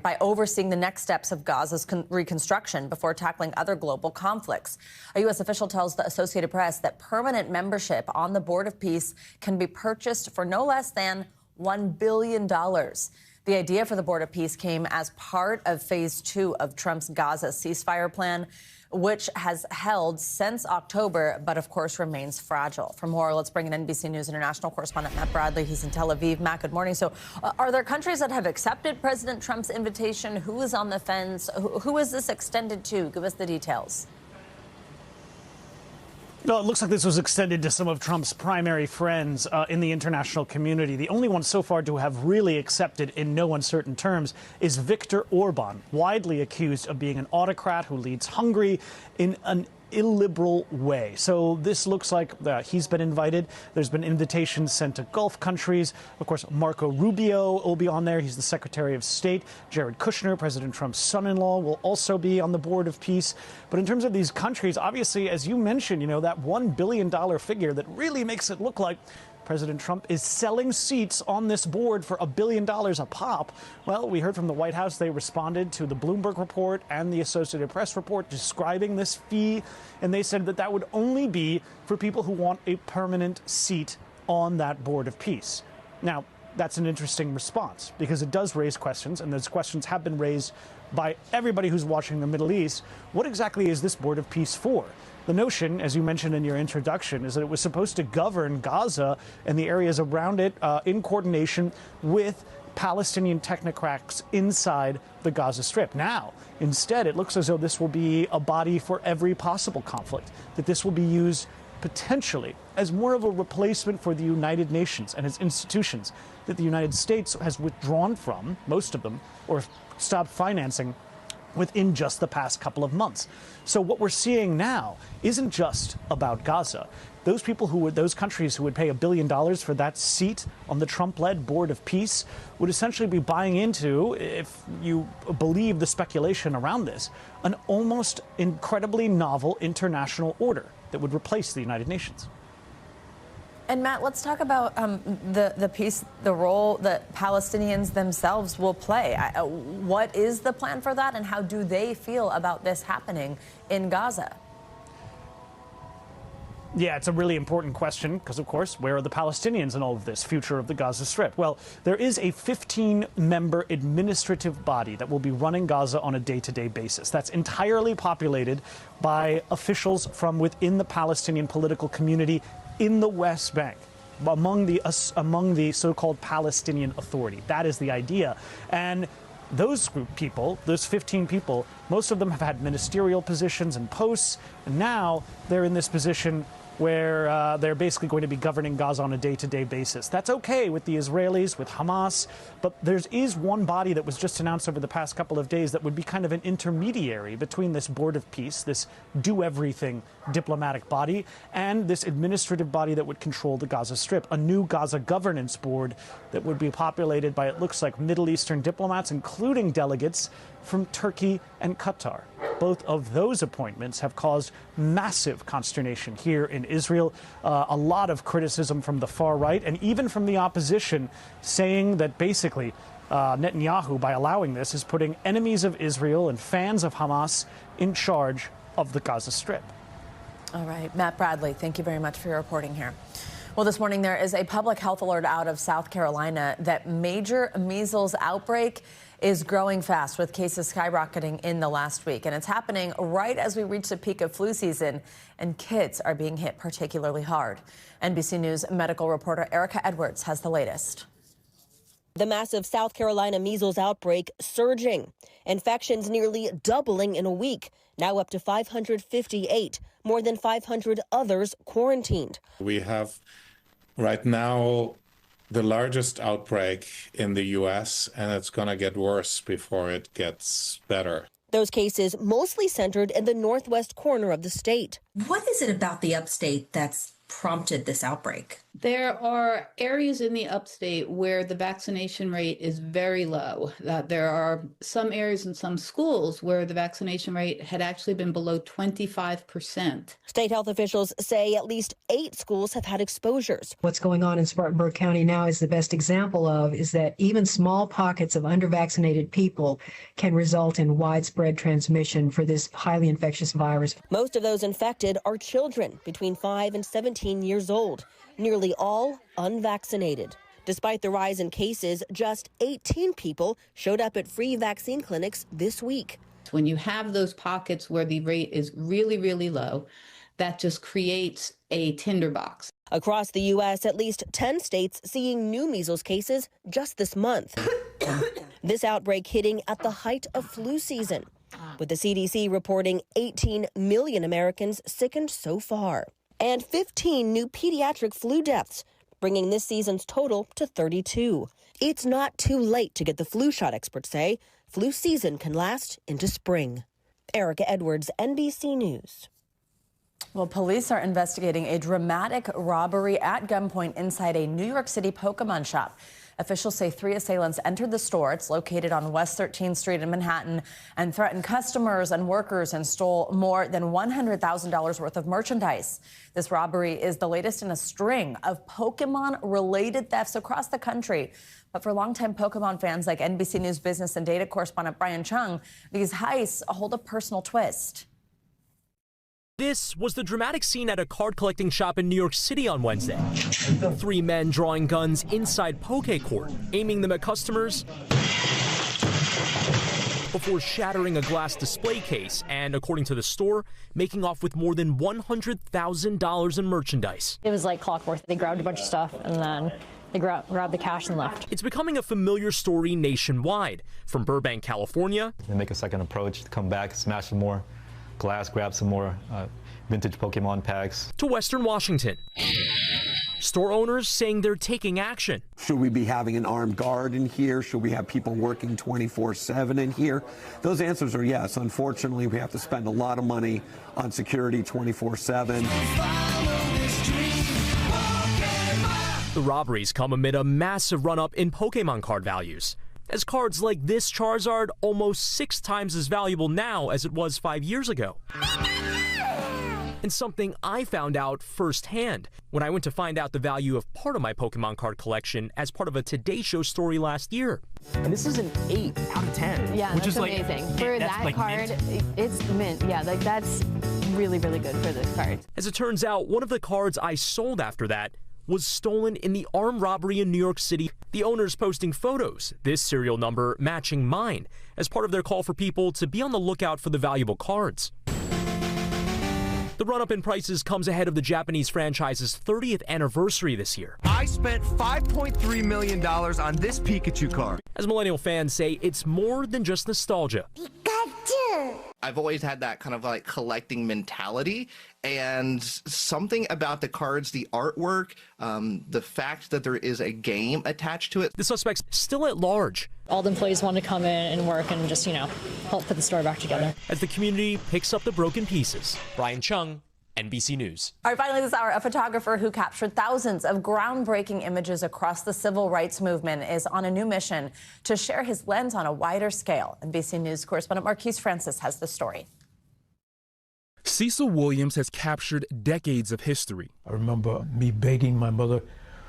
by overseeing the next steps of Gaza's reconstruction before tackling other global conflicts. A U.S. official tells the Associated Press that permanent membership on the Board of Peace can be purchased for no less than $1 billion. The idea for the Board of Peace came as part of Phase 2 of Trump's Gaza ceasefire plan, which has held since October, but of course remains fragile. For more, let's bring in NBC News international correspondent Matt Bradley. He's in Tel Aviv. Matt, good morning. So are there countries that have accepted President Trump's invitation? Who is on the fence? Who is this extended to? Give us the details. No, it looks like this was extended to some of Trump's primary friends in the international community. The only one so far to have really accepted in no uncertain terms is Viktor Orban, widely accused of being an autocrat who leads Hungary in an illiberal way. So this looks like he's been invited. There's been invitations sent to Gulf countries. Of course, Marco Rubio will be on there. He's the Secretary of State. Jared Kushner, President Trump's son-in-law, will also be on the Board of Peace. But in terms of these countries, obviously, as you mentioned, that $1 billion figure that really makes it look like President Trump is selling seats on this board for $1 billion a pop. Well, we heard from the White House they responded to the Bloomberg report and the Associated Press report describing this fee, and they said that that would only be for people who want a permanent seat on that Board of Peace. Now, that's an interesting response because it does raise questions, and those questions have been raised by everybody who's watching the Middle East. What exactly is this Board of Peace for? The notion, as you mentioned in your introduction, is that it was supposed to govern Gaza and the areas around it in coordination with Palestinian technocrats inside the Gaza Strip. Now, instead, it looks as though this will be a body for every possible conflict, that this will be used potentially as more of a replacement for the United Nations and its institutions that the United States has withdrawn from, most of them, or stopped financing within just the past couple of months. So what we're seeing now isn't just about Gaza. Those people those countries who would pay $1 billion for that seat on the Trump-led Board of Peace would essentially be buying into, if you believe the speculation around this, an almost incredibly novel international order that would replace the United Nations. And Matt, let's talk about the role that Palestinians themselves will play. What is the plan for that, and how do they feel about this happening in Gaza? Yeah, it's a really important question because, of course, where are the Palestinians in all of this, future of the Gaza Strip? Well, there is a 15-member administrative body that will be running Gaza on a day-to-day basis. That's entirely populated by officials from within the Palestinian political community in the West Bank, among the so-called Palestinian Authority. That is the idea. And those people, those 15 people, most of them have had ministerial positions and posts, and now they're in this position where they're basically going to be governing Gaza on a day-to-day basis. That's okay with the Israelis, with Hamas, but there is one body that was just announced over the past couple of days that would be kind of an intermediary between this Board of Peace, this do-everything diplomatic body, and this administrative body that would control the Gaza Strip, a new Gaza Governance Board that would be populated by, it looks like, Middle Eastern diplomats, including delegates from Turkey and Qatar. Both of those appointments have caused massive consternation here in Israel, a lot of criticism from the far right and even from the opposition, saying that basically Netanyahu, by allowing this, is putting enemies of Israel and fans of Hamas in charge of the Gaza Strip. All right, Matt Bradley, thank you very much for your reporting here. Well, this morning there is a public health alert out of South Carolina that major measles outbreak is growing fast, with cases skyrocketing in the last week. And it's happening right as we reach the peak of flu season, and kids are being hit particularly hard. NBC News medical reporter Erica Edwards has the latest. The massive South Carolina measles outbreak surging. Infections nearly doubling in a week, now up to 558, more than 500 others quarantined. We have right now the largest outbreak in the U.S., and it's going to get worse before it gets better. Those cases mostly centered in the northwest corner of the state. What is it about the upstate that's prompted this outbreak? There are areas in the upstate where the vaccination rate is very low. There are some areas in some schools where the vaccination rate had actually been below 25%. State health officials say at least 8 schools have had exposures. What's going on in Spartanburg County now is the best example of is that even small pockets of undervaccinated people can result in widespread transmission for this highly infectious virus. Most of those infected are children between 5 and 17 years old, nearly all unvaccinated. Despite the rise in cases, just 18 people showed up at free vaccine clinics this week. When you have those pockets where the rate is really, really low, that just creates a tinderbox. Across the U.S., at least 10 states seeing new measles cases just this month. This outbreak hitting at the height of flu season, with the CDC reporting 18 million Americans sickened so far. And 15 new pediatric flu deaths, bringing this season's total to 32. It's not too late to get the flu shot, experts say. Flu season can last into spring. Erica Edwards, NBC News. Well, police are investigating a dramatic robbery at gunpoint inside a New York City Pokemon shop. Officials say 3 assailants entered the store. It's located on West 13th Street in Manhattan, and threatened customers and workers and stole more than $100,000 worth of merchandise. This robbery is the latest in a string of Pokemon-related thefts across the country. But for longtime Pokemon fans like NBC News business and data correspondent Brian Chung, these heists hold a personal twist. This was the dramatic scene at a card-collecting shop in New York City on Wednesday. 3 men drawing guns inside Poke Court, aiming them at customers before shattering a glass display case and, according to the store, making off with more than $100,000 in merchandise. It was like clockwork. They grabbed a bunch of stuff and then They grabbed the cash and left. It's becoming a familiar story nationwide. From Burbank, California. They make a second approach, come back, smash some more glass, grab some more vintage Pokemon packs. To Western Washington. Store owners saying they're taking action. Should we be having an armed guard in here? Should we have people working 24/7 in here? Those answers are yes. Unfortunately, we have to spend a lot of money on security 24/7. The robberies come amid a massive run-up in Pokemon card values, as cards like this Charizard almost 6 times as valuable now as it was 5 years ago. And something I found out firsthand when I went to find out the value of part of my Pokemon card collection as part of a Today Show story last year. And this is an 8 out of 10. Yeah, which that's is amazing. Like, for that like card, mint. it's mint. Yeah, like that's really, really good for this card. As it turns out, one of the cards I sold after that was stolen in the armed robbery in New York City. The owners posting photos, this serial number matching mine, as part of their call for people to be on the lookout for the valuable cards. The run-up in prices comes ahead of the Japanese franchise's 30th anniversary this year. I spent $5.3 million on this Pikachu card. As millennial fans say, it's more than just nostalgia. Pikachu! I've always had that kind of like collecting mentality, and something about the cards, the artwork, the fact that there is a game attached to it. The suspect's still at large. All the employees want to come in and work and just, help put the store back together. As the community picks up the broken pieces. Brian Chung, NBC News. All right, finally this hour, a photographer who captured thousands of groundbreaking images across the civil rights movement is on a new mission to share his lens on a wider scale. NBC News correspondent Marquise Francis has the story. Cecil Williams has captured decades of history. I remember me begging my mother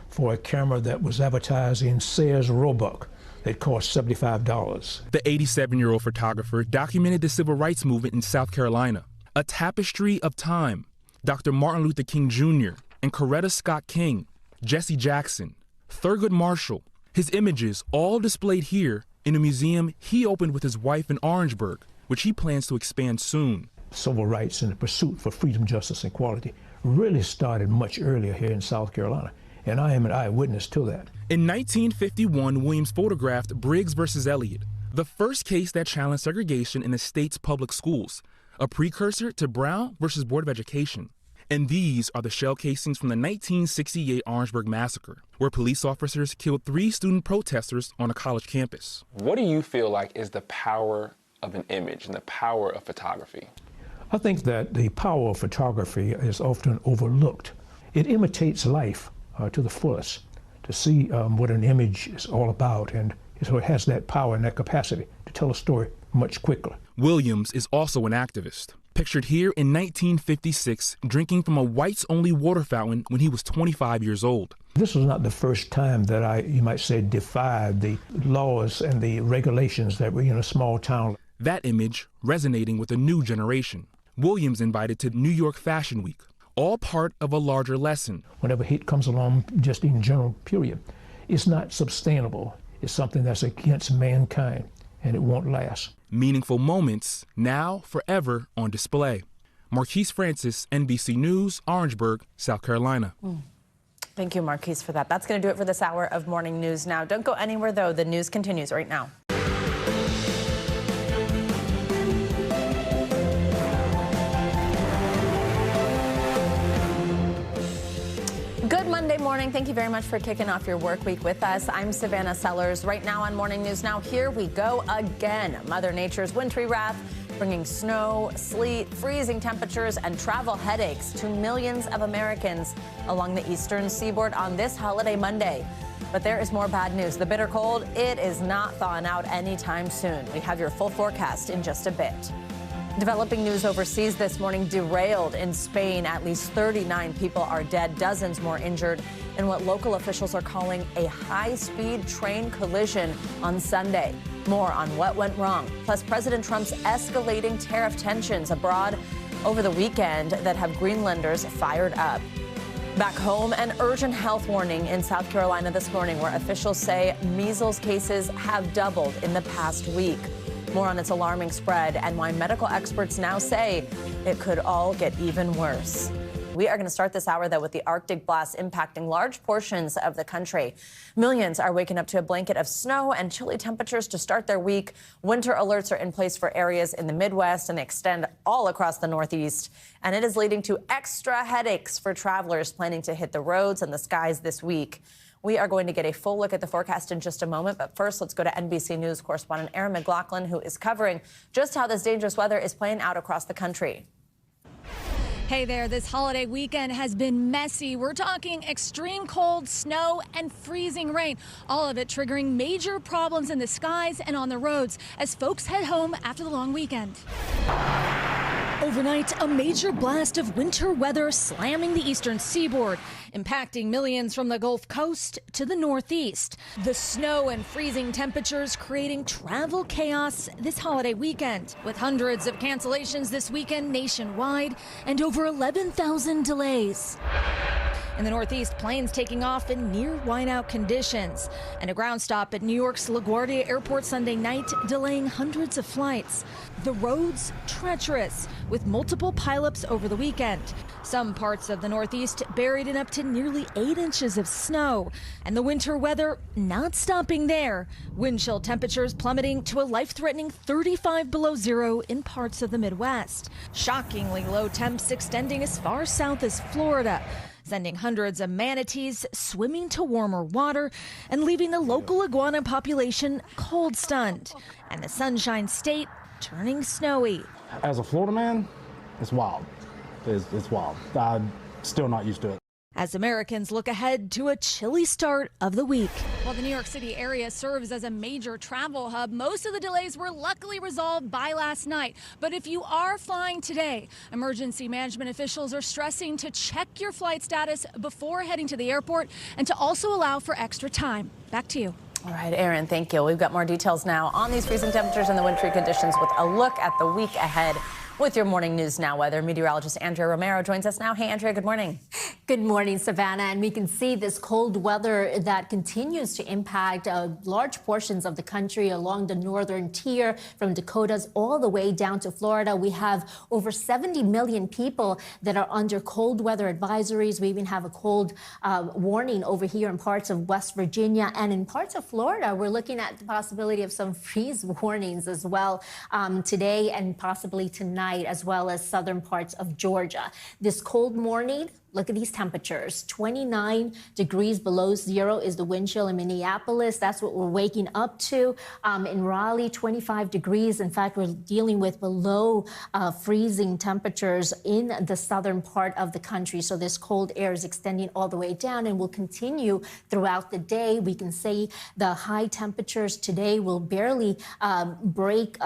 for a camera that was advertised in Sears Roebuck. It cost $75. The 87-year-old photographer documented the civil rights movement in South Carolina. A tapestry of time. Dr. Martin Luther King Jr. and Coretta Scott King, Jesse Jackson, Thurgood Marshall. His images all displayed here in a museum he opened with his wife in Orangeburg, which he plans to expand soon. Civil rights and the pursuit for freedom, justice, and equality really started much earlier here in South Carolina, and I am an eyewitness to that. In 1951, Williams photographed Briggs versus Elliott, the first case that challenged segregation in the state's public schools, a precursor to Brown versus Board of Education. And these are the shell casings from the 1968 Orangeburg Massacre, where police officers killed 3 student protesters on a college campus. What do you feel like is the power of an image and the power of photography? I think that the power of photography is often overlooked. It imitates life to the fullest, to see what an image is all about, and so it has that power and that capacity to tell a story much quicker. Williams is also an activist. Pictured here in 1956, drinking from a whites-only water fountain when he was 25 years old. This was not the first time that I, you might say, defied the laws and the regulations that were in a small town. That image resonating with a new generation. Williams invited to New York Fashion Week, all part of a larger lesson. Whenever hate comes along, just in general, period, it's not sustainable. It's something that's against mankind, and it won't last. Meaningful moments, now forever on display. Marquise Francis, NBC News, Orangeburg, South Carolina. Thank you, Marquise, for that. That's going to do it for this hour of Morning News Now. Don't go anywhere, though. The news continues right now. Good Monday morning. Thank you very much for kicking off your work week with us. I'm Savannah Sellers. Right now on Morning News Now, here we go again. Mother Nature's wintry wrath bringing snow, sleet, freezing temperatures, and travel headaches to millions of Americans along the eastern seaboard on this holiday Monday. But there is more bad news. The bitter cold, it is not thawing out anytime soon. We have your full forecast in just a bit. Developing news overseas this morning, derailed in Spain. At least 39 people are dead, dozens more injured in what local officials are calling a high-speed train collision on Sunday. More on what went wrong. Plus, President Trump's escalating tariff tensions abroad over the weekend that have Greenlanders fired up. Back home, an urgent health warning in South Carolina this morning, where officials say measles cases have doubled in the past week. More on its alarming spread and why medical experts now say it could all get even worse. We are going to start this hour, though, with the Arctic blast impacting large portions of the country. Millions are waking up to a blanket of snow and chilly temperatures to start their week. Winter alerts are in place for areas in the Midwest and extend all across the Northeast. And it is leading to extra headaches for travelers planning to hit the roads and the skies this week. We are going to get a full look at the forecast in just a moment. But first, let's go to NBC News correspondent Aaron McLaughlin, who is covering just how this dangerous weather is playing out across the country. Hey there, this holiday weekend has been messy. We're talking extreme cold, snow, and freezing rain. All of it triggering major problems in the skies and on the roads as folks head home after the long weekend. Overnight, a major blast of winter weather slamming the eastern seaboard, impacting millions from the Gulf Coast to the Northeast. The snow and freezing temperatures creating travel chaos this holiday weekend, with hundreds of cancellations this weekend nationwide and over 11,000 delays. In the Northeast, planes taking off in near whiteout conditions, and a ground stop at New York's LaGuardia Airport Sunday night delaying hundreds of flights. The roads treacherous, with multiple pileups over the weekend. Some parts of the Northeast buried in up to nearly 8 inches of snow, and the winter weather not stopping there. Wind chill temperatures plummeting to a life-threatening 35 below zero in parts of the Midwest. Shockingly low temps extending as far south as Florida, sending hundreds of manatees swimming to warmer water and leaving the local iguana population cold stunned, and the Sunshine State turning snowy. As a Florida man, it's wild. It's wild. I'm still not used to it. As Americans look ahead to a chilly start of the week. While the New York City area serves as a major travel hub, most of the delays were luckily resolved by last night. But if you are flying today, emergency management officials are stressing to check your flight status before heading to the airport and to also allow for extra time. Back to you. All right, Aaron, thank you. We've got more details now on these freezing temperatures and the wintry conditions with a look at the week ahead. With your morning news now weather, meteorologist Andrea Romero joins us now. Hey, Andrea, good morning. Good morning, Savannah. And we can see this cold weather that continues to impact large portions of the country along the northern tier from Dakotas all the way down to Florida. We have over 70 million people that are under cold weather advisories. We even have a cold warning over here in parts of West Virginia and in parts of Florida. We're looking at the possibility of some freeze warnings as well today and possibly tonight, as well as southern parts of Georgia. This cold morning, look at these temperatures. 29 degrees below zero is the wind chill in Minneapolis. That's what we're waking up to. In Raleigh, 25 degrees. In fact, we're dealing with below freezing temperatures in the southern part of the country. So this cold air is extending all the way down and will continue throughout the day. We can say the high temperatures today will barely break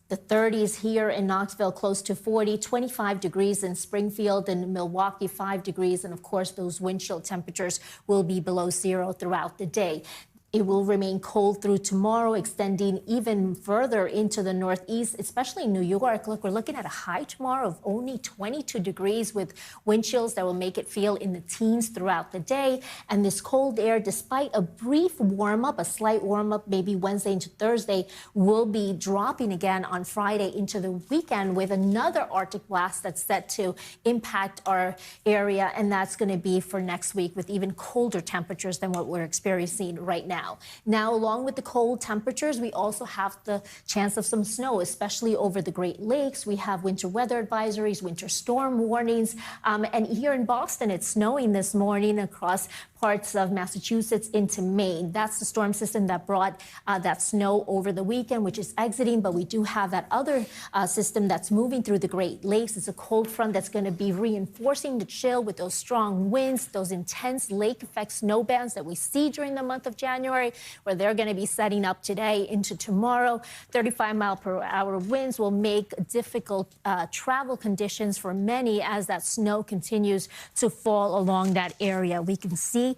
the 30s here in Knoxville, close to 40, 25 degrees in Springfield and Milwaukee, 5 degrees. And of course, those wind chill temperatures will be below zero throughout the day. It will remain cold through tomorrow, extending even further into the Northeast, especially New York. Look, we're looking at a high tomorrow of only 22 degrees with wind chills that will make it feel in the teens throughout the day. And this cold air, despite a brief warm-up, a slight warm-up, maybe Wednesday into Thursday, will be dropping again on Friday into the weekend with another Arctic blast that's set to impact our area. And that's going to be for next week with even colder temperatures than what we're experiencing right now. Now, along with the cold temperatures, we also have the chance of some snow, especially over the Great Lakes. We have winter weather advisories, winter storm warnings. And here in Boston, it's snowing this morning across parts of Massachusetts into Maine. That's the storm system that brought that snow over the weekend, which is exiting. But we do have that other system that's moving through the Great Lakes. It's a cold front that's going to be reinforcing the chill with those strong winds, those intense lake effect snow bands that we see during the month of January, where they're going to be setting up today into tomorrow. 35-mile-per-hour winds will make difficult travel conditions for many as that snow continues to fall along that area. We can see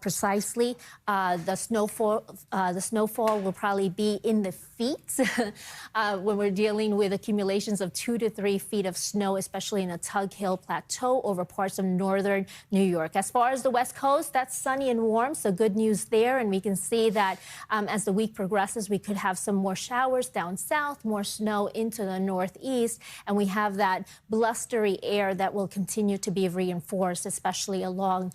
precisely the snowfall will probably be in the feet when we're dealing with accumulations of 2 to 3 feet of snow, especially in the Tug Hill Plateau over parts of northern New York. As far as the West Coast, that's sunny and warm, so good news there. And we can see that as the week progresses, we could have some more showers down south, more snow into the northeast, and we have that blustery air that will continue to be reinforced, especially along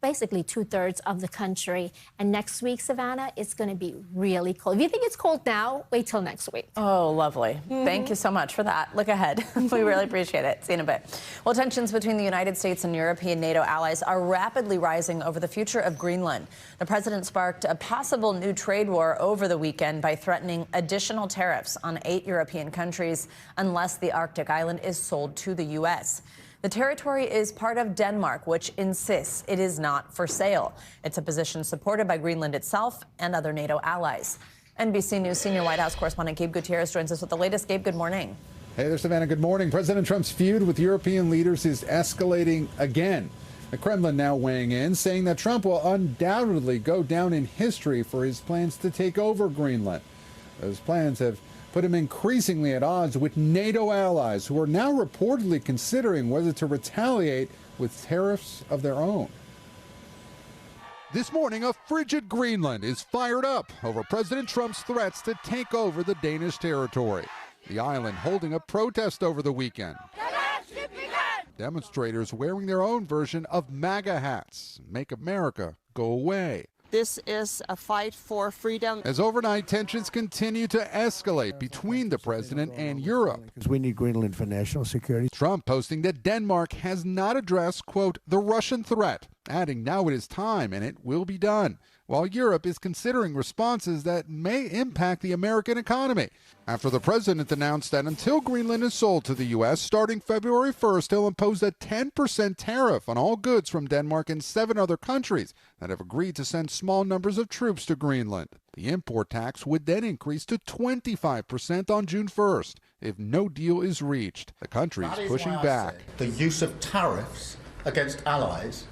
basically 2/3 of the country. And next week, Savannah, it's going to be really cold. If you think it's cold now, wait till next week. Oh, lovely. Thank you so much for that. Look ahead. We really appreciate it. See you in a bit. Well, tensions between the United States and European NATO allies are rapidly rising over the future of Greenland. The president sparked a possible new trade war over the weekend by threatening additional tariffs on 8 European countries unless the Arctic island is sold to the U.S. The territory is part of Denmark, which insists it is not for sale. It's a position supported by Greenland itself and other NATO allies. NBC News senior White House correspondent Gabe Gutierrez joins us with the latest. Gabe, good morning. Hey there, Savannah. Good morning. President Trump's feud with European leaders is escalating again. The Kremlin now weighing in, saying that Trump will undoubtedly go down in history for his plans to take over Greenland. Those plans have put him increasingly at odds with NATO allies who are now reportedly considering whether to retaliate with tariffs of their own. This morning, a frigid Greenland is fired up over President Trump's threats to take over the Danish territory. The island holding a protest over the weekend. Demonstrators wearing their own version of MAGA hats. Make America go away. This is a fight for freedom. As overnight tensions continue to escalate between the president and Europe. Because we need Greenland for national security. Trump posting that Denmark has not addressed, quote, the Russian threat, adding now it is time and it will be done, while Europe is considering responses that may impact the American economy. After the president announced that until Greenland is sold to the U.S. starting February 1st, he'll impose a 10% tariff on all goods from Denmark and 7 other countries that have agreed to send small numbers of troops to Greenland. The import tax would then increase to 25% on June 1st if no deal is reached. The country is pushing back. The use of tariffs against allies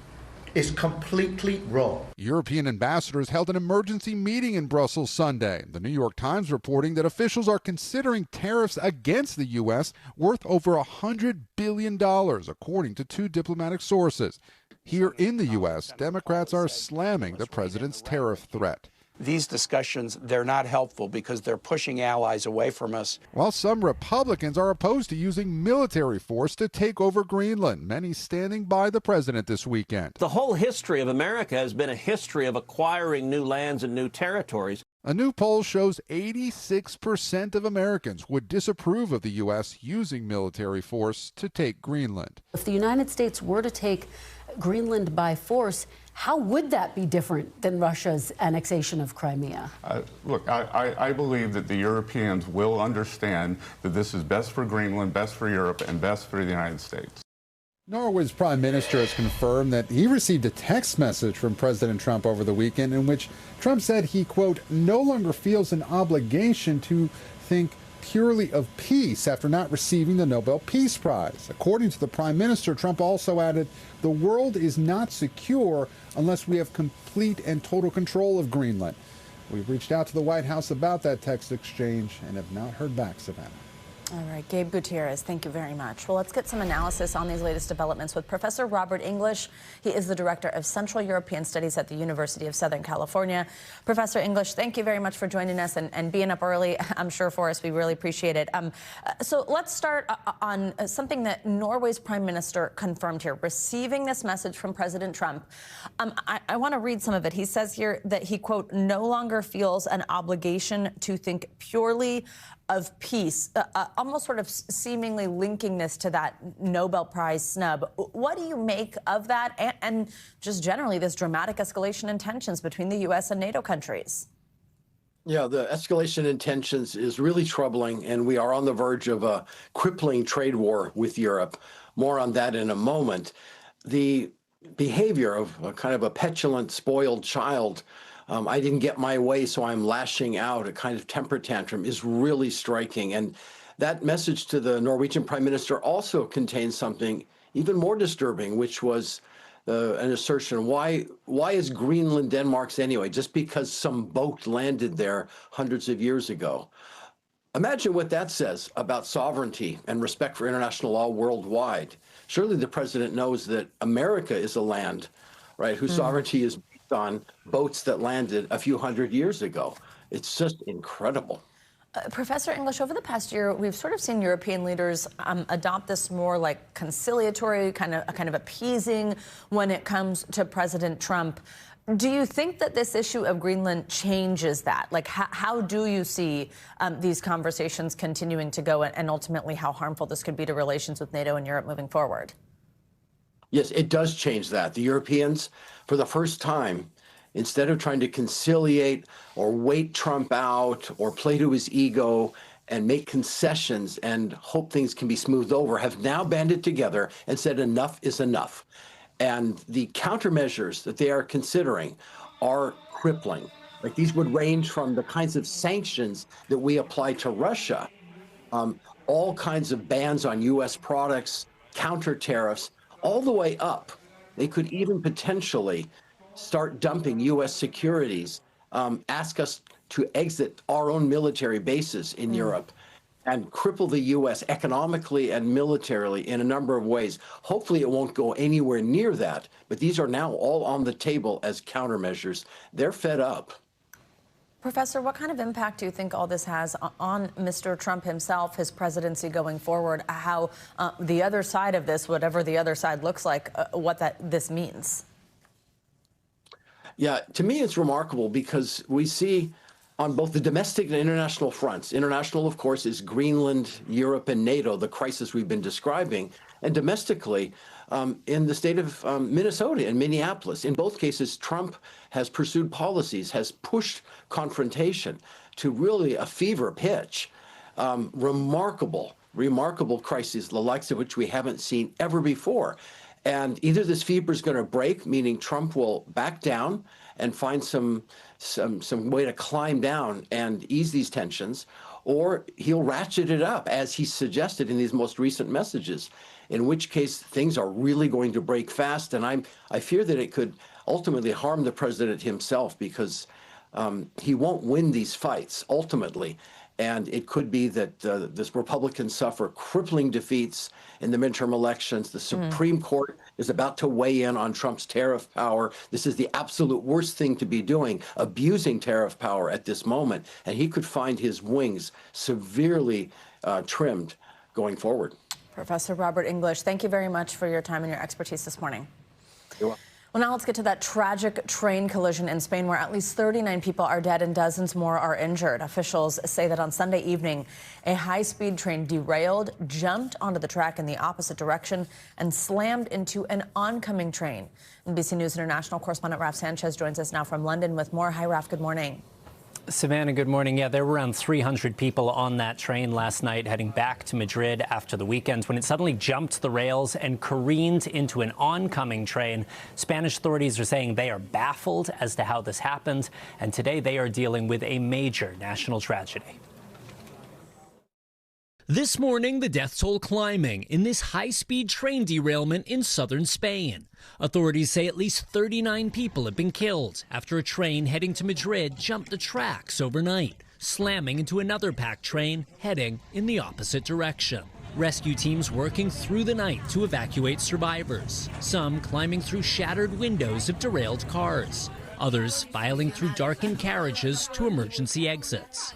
is completely wrong. European ambassadors held an emergency meeting in Brussels Sunday. The New York Times reporting that officials are considering tariffs against the U.S. worth over $100 billion, according to 2 diplomatic sources. Here in the U.S., Democrats are slamming the president's tariff threat. These discussions, they're not helpful because they're pushing allies away from us. While some Republicans are opposed to using military force to take over Greenland, many standing by the president this weekend. The whole history of America has been a history of acquiring new lands and new territories. A new poll shows 86% of Americans would disapprove of the U.S. using military force to take Greenland. If the United States were to take Greenland by force, how would that be different than Russia's annexation of Crimea? Look, I believe that the Europeans will understand that this is best for Greenland, best for Europe, and best for the United States. Norway's prime minister has confirmed that he received a text message from President Trump over the weekend in which Trump said he, quote, no longer feels an obligation to think purely of peace after not receiving the Nobel Peace Prize. According to the prime minister, Trump also added, the world is not secure unless we have complete and total control of Greenland. We've reached out to the White House about that text exchange and have not heard back, Savannah. All right, Gabe Gutierrez, thank you very much. Well, let's get some analysis on these latest developments with Professor Robert English. He is the Director of Central European Studies at the University of Southern California. Professor English, thank you very much for joining us and being up early, I'm sure, for us. We really appreciate it. So let's start on something that Norway's Prime Minister confirmed here, receiving this message from President Trump. I want to read some of it. He says here that he, quote, no longer feels an obligation to think purely of peace, almost sort of seemingly linking this to that Nobel Prize snub. What do you make of that and just generally this dramatic escalation in tensions between the U.S. and NATO countries? Yeah, the escalation in tensions is really troubling, and we are on the verge of a crippling trade war with Europe. More on that in a moment. The behavior of a kind of a petulant, spoiled child, I didn't get my way, so I'm lashing out, a kind of temper tantrum, is really striking. And that message to the Norwegian Prime Minister also contains something even more disturbing, which was an assertion, why is Greenland Denmark's anyway, just because some boat landed there hundreds of years ago? Imagine what that says about sovereignty and respect for international law worldwide. Surely the president knows that America is a land, right, whose sovereignty is based on boats that landed a few hundred years ago. It's just incredible. Professor English, over the past year, we've sort of seen European leaders adopt this more like conciliatory, kind of appeasing when it comes to President Trump. Do you think that this issue of Greenland changes that? Like, how do you see these conversations continuing to go, and ultimately how harmful this could be to relations with NATO and Europe moving forward? Yes, it does change that. The Europeans, for the first time, instead of trying to conciliate or wait Trump out or play to his ego and make concessions and hope things can be smoothed over, have now banded together and said enough is enough. And the countermeasures that they are considering are crippling. Like, these would range from the kinds of sanctions that we apply to Russia, all kinds of bans on U.S. products, counter tariffs, all the way up. They could even potentially start dumping U.S. securities, ask us to exit our own military bases in Europe, and cripple the U.S. economically and militarily in a number of ways. Hopefully it won't go anywhere near that, but these are now all on the table as countermeasures. They're fed up. Professor, what kind of impact do you think all this has on Mr. Trump himself, his presidency going forward, how the other side of this, whatever the other side looks like, this means? Yeah, to me, it's remarkable because we see on both the domestic and international fronts. International, of course, is Greenland, Europe, and NATO, the crisis we've been describing. And domestically, in the state of Minnesota and Minneapolis, in both cases, Trump has pursued policies, has pushed confrontation to really a fever pitch. Remarkable crises, the likes of which we haven't seen ever before. And either this fever is going to break, meaning Trump will back down and find some way to climb down and ease these tensions, or he'll ratchet it up, as he suggested in these most recent messages, in which case things are really going to break fast. And I fear that it could ultimately harm the president himself, because he won't win these fights ultimately. And it could be that the Republicans suffer crippling defeats in the midterm elections. The Supreme Court is about to weigh in on Trump's tariff power. This is the absolute worst thing to be doing, abusing tariff power at this moment. And he could find his wings severely trimmed going forward. Professor Robert English, thank you very much for your time and your expertise this morning. You're welcome. Well, now let's get to that tragic train collision in Spain where at least 39 people are dead and dozens more are injured. Officials say that on Sunday evening, a high-speed train derailed, jumped onto the track in the opposite direction, and slammed into an oncoming train. NBC News International correspondent Raf Sanchez joins us now from London with more. Hi, Raf. Good morning. Savannah, good morning. Yeah, there were around 300 people on that train last night heading back to Madrid after the weekend when it suddenly jumped the rails and careened into an oncoming train. Spanish authorities are saying they are baffled as to how this happened, and today they are dealing with a major national tragedy. This morning, the death toll climbing in this high-speed train derailment in southern Spain. Authorities say at least 39 people have been killed after a train heading to Madrid jumped the tracks overnight, slamming into another packed train heading in the opposite direction. Rescue teams working through the night to evacuate survivors, some climbing through shattered windows of derailed cars, others filing through darkened carriages to emergency exits.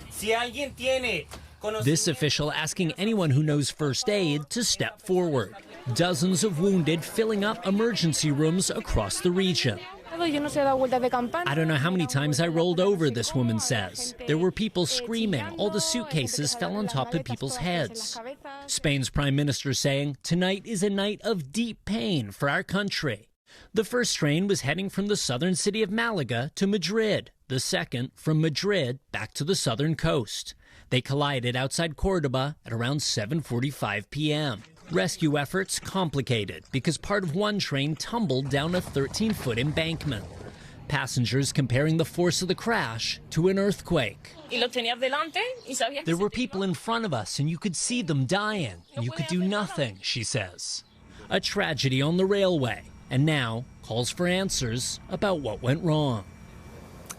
This official asking anyone who knows first aid to step forward. Dozens of wounded filling up emergency rooms across the region. I don't know how many times I rolled over, this woman says. There were people screaming. All the suitcases fell on top of people's heads. Spain's prime minister saying, tonight is a night of deep pain for our country. The first train was heading from the southern city of Malaga to Madrid. The second from Madrid back to the southern coast. They collided outside Cordoba at around 7:45 p.m. Rescue efforts complicated because part of one train tumbled down a 13-foot embankment. Passengers comparing the force of the crash to an earthquake. There were people in front of us and you could see them dying and you could do nothing, she says. a tragedy on the railway, and now calls for answers about what went wrong.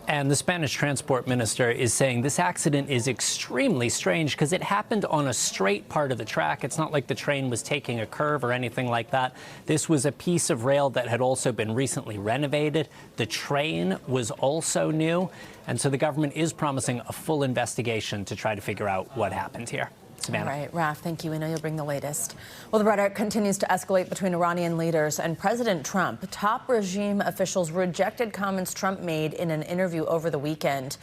And the Spanish transport minister is saying this accident is extremely strange because it happened on a straight part of the track. It's not like the train was taking a curve or anything like that. This was a piece of rail that had also been recently renovated. The train was also new. And so the government is promising a full investigation to try to figure out what happened here. Savannah. All right, Raf, thank you. We know you'll bring the latest. Well, the rhetoric continues to escalate between Iranian leaders and President Trump. Top regime officials rejected comments Trump made in an interview over the weekend.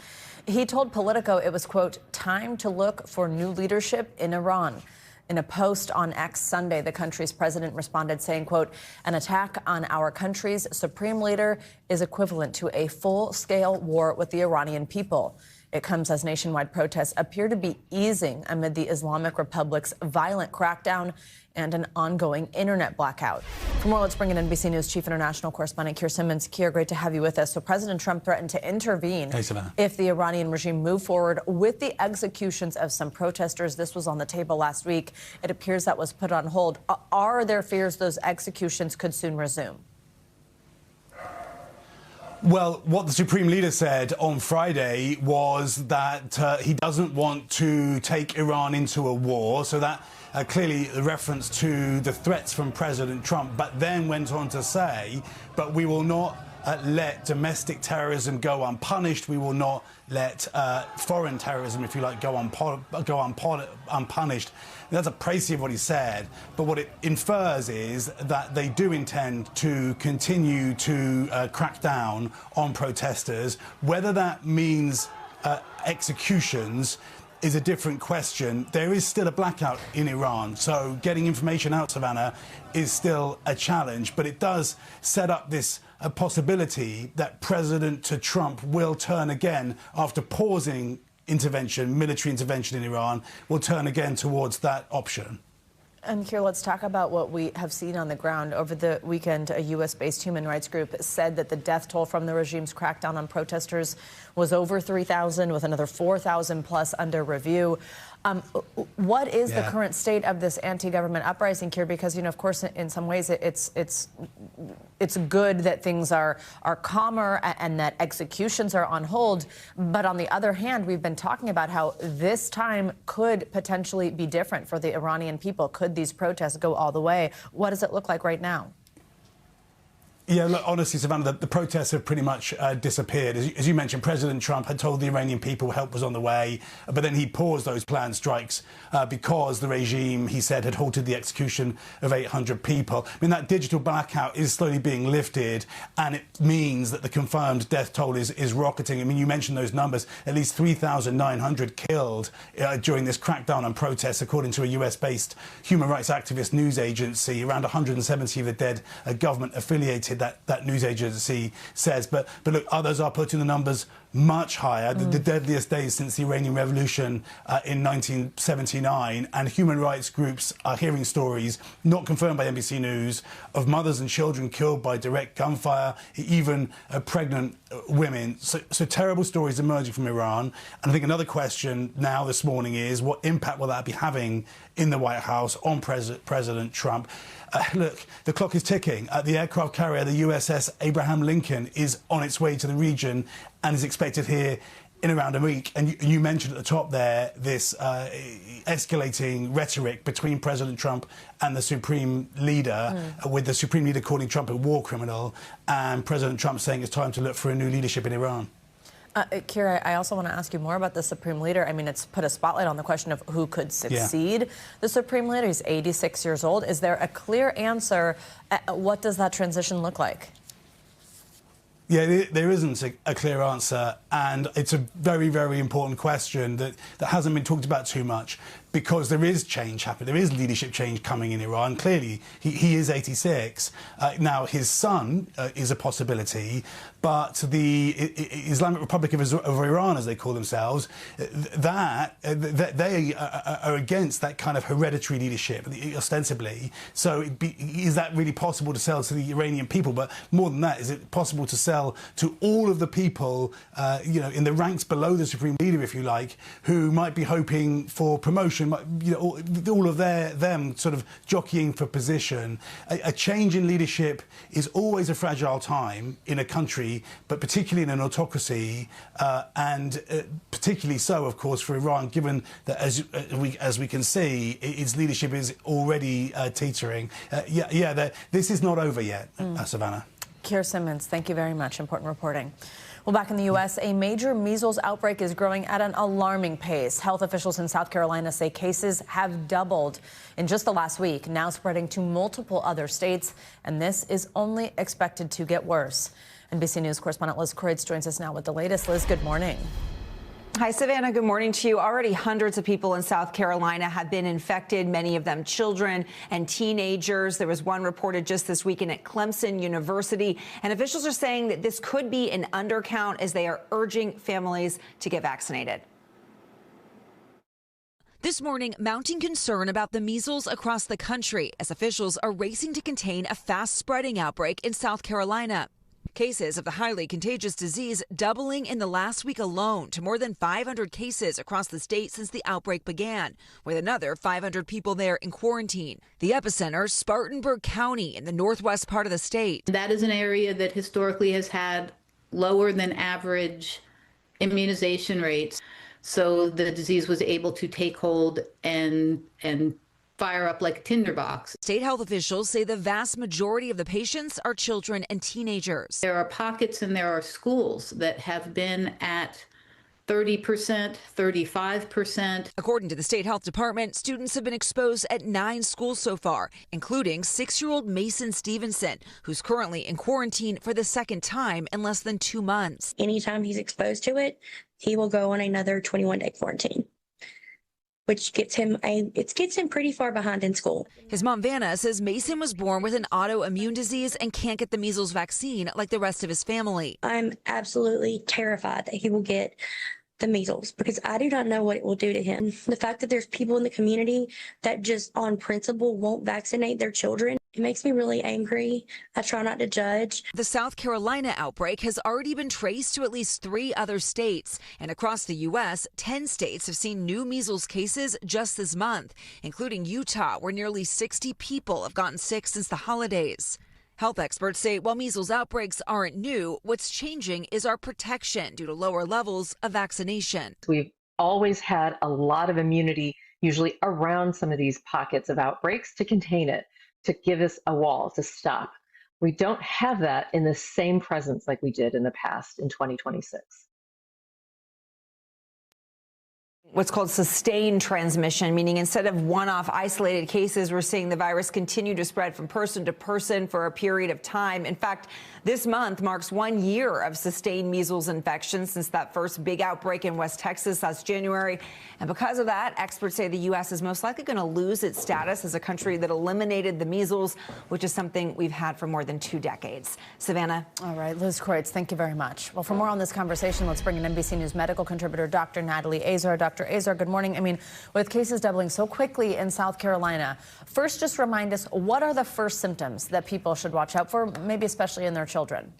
He told Politico it was, quote, time to look for new leadership in Iran. In a post on X Sunday, the country's president responded saying, quote, an attack on our country's supreme leader is equivalent to a full-scale war with the Iranian people. It comes as nationwide protests appear to be easing amid the Islamic Republic's violent crackdown and an ongoing internet blackout. For more, let's bring in NBC News Chief International Correspondent Keir Simmons. Keir, great to have you with us. So President Trump threatened to intervene if the Iranian regime moved forward with the executions of some protesters. This was on the table last week. It appears that was put on hold. Are there fears those executions could soon resume? Well, what the Supreme Leader said on Friday was that he doesn't want to take Iran into a war, so that clearly a reference to the threats from President Trump, but then went on to say, but we will not let domestic terrorism go unpunished. We will not let foreign terrorism, if you like, go unpunished. That's a précis of what he said, but what it infers is that they do intend to continue to crack down on protesters. Whether that means executions is a different question. There is still a blackout in Iran, so getting information out, Savannah, is still a challenge, but it does set up this possibility that President Trump will turn again after pausing military intervention in Iran, will turn again towards that option. And Keir, let's talk about what we have seen on the ground. Over the weekend, a U.S.-based human rights group said that the death toll from the regime's crackdown on protesters was over 3,000, with another 4,000 plus under review. What is the current state of this anti-government uprising, Keir? Because, you know, of course, in some ways, it's good that things are calmer and that executions are on hold. But on the other hand, we've been talking about how this time could potentially be different for the Iranian people. Could these protests go all the way? What does it look like right now? Yeah, look, honestly, Savannah, the protests have pretty much disappeared. As you mentioned, President Trump had told the Iranian people help was on the way, but then he paused those planned strikes because the regime, he said, had halted the execution of 800 people. I mean, that digital blackout is slowly being lifted, and it means that the confirmed death toll is rocketing. I mean, you mentioned those numbers, at least 3,900 killed during this crackdown on protests, according to a US-based human rights activist news agency. Around 170 of the dead government-affiliated, that news agency says. But look, others are putting the numbers much higher, the deadliest days since the Iranian Revolution in 1979. And human rights groups are hearing stories, not confirmed by NBC News, of mothers and children killed by direct gunfire, even pregnant women. So terrible stories emerging from Iran. And I think another question now this morning is, what impact will that be having in the White House on President Trump? Look, the clock is ticking. The aircraft carrier, the USS Abraham Lincoln, is on its way to the region and is expected here in around a week. And you mentioned at the top there this escalating rhetoric between President Trump and the Supreme Leader, with the Supreme Leader calling Trump a war criminal and President Trump saying it's time to look for a new leadership in Iran. Keir, I also want to ask you more about the Supreme Leader. I mean, it's put a spotlight on the question of who could succeed the Supreme Leader. He's 86 years old. Is there a clear answer? What does that transition look like? Yeah, there isn't a clear answer, and it's a very, very important question that hasn't been talked about too much, because there is change happening. There is leadership change coming in Iran. Clearly, he is 86. Now, his son is a possibility, but the Islamic Republic of Iran, as they call themselves, they are against that kind of hereditary leadership, ostensibly. So is that really possible to sell to the Iranian people? But more than that, is it possible to sell to all of the people, in the ranks below the Supreme Leader, if you like, who might be hoping for promotion promotion, all of them sort of jockeying for position. A change in leadership is always a fragile time in a country, but particularly in an autocracy, and particularly so, of course, for Iran, given that, as we can see, its leadership is already teetering. This is not over yet, Savannah. Keir Simmons, thank you very much. Important reporting. Well, back in the U.S., a major measles outbreak is growing at an alarming pace. Health officials in South Carolina say cases have doubled in just the last week, now spreading to multiple other states, and this is only expected to get worse. NBC News correspondent Liz Kreutz joins us now with the latest. Liz, good morning. Hi, Savannah. Good morning to you. Already hundreds of people in South Carolina have been infected, many of them children and teenagers. There was one reported just this weekend at Clemson University, and officials are saying that this could be an undercount as they are urging families to get vaccinated. This morning, mounting concern about the measles across the country as officials are racing to contain a fast-spreading outbreak in South Carolina. Cases of the highly contagious disease doubling in the last week alone to more than 500 cases across the state since the outbreak began, with another 500 people there in quarantine. The epicenter, Spartanburg County in the northwest part of the state. That is an area that historically has had lower than average immunization rates. So the disease was able to take hold and fire up like a tinderbox. State health officials say the vast majority of the patients are children and teenagers. There are pockets and there are schools that have been at 30%, 35%. According to the state health department, students have been exposed at 9 schools so far, including 6-year-old Mason Stevenson, who's currently in quarantine for the second time in less than 2 months. Anytime he's exposed to it, he will go on another 21-day quarantine, which gets him pretty far behind in school. His mom, Vanna, says Mason was born with an autoimmune disease and can't get the measles vaccine like the rest of his family. I'm absolutely terrified that he will get the measles because I do not know what it will do to him. The fact that there's people in the community that just on principle won't vaccinate their children, it makes me really angry. I try not to judge. The South Carolina outbreak has already been traced to at least 3 other states. And across the U.S., 10 states have seen new measles cases just this month, including Utah, where nearly 60 people have gotten sick since the holidays. Health experts say while measles outbreaks aren't new, what's changing is our protection due to lower levels of vaccination. We've always had a lot of immunity, usually around some of these pockets of outbreaks, to contain it, to give us a wall to stop. We don't have that in the same presence like we did in the past in 2026. What's called sustained transmission, meaning instead of one-off isolated cases, we're seeing the virus continue to spread from person to person for a period of time. In fact, this month marks 1 year of sustained measles infections since that first big outbreak in West Texas last January. And because of that, experts say the U.S. is most likely going to lose its status as a country that eliminated the measles, which is something we've had for more than 2 decades. Savannah? All right, Liz Kreutz, thank you very much. Well, for more on this conversation, let's bring in NBC News medical contributor Dr. Natalie Azar. Dr. Azar, good morning. I mean, with cases doubling so quickly in South Carolina, first just remind us, what are the first symptoms that people should watch out for, maybe especially in their children?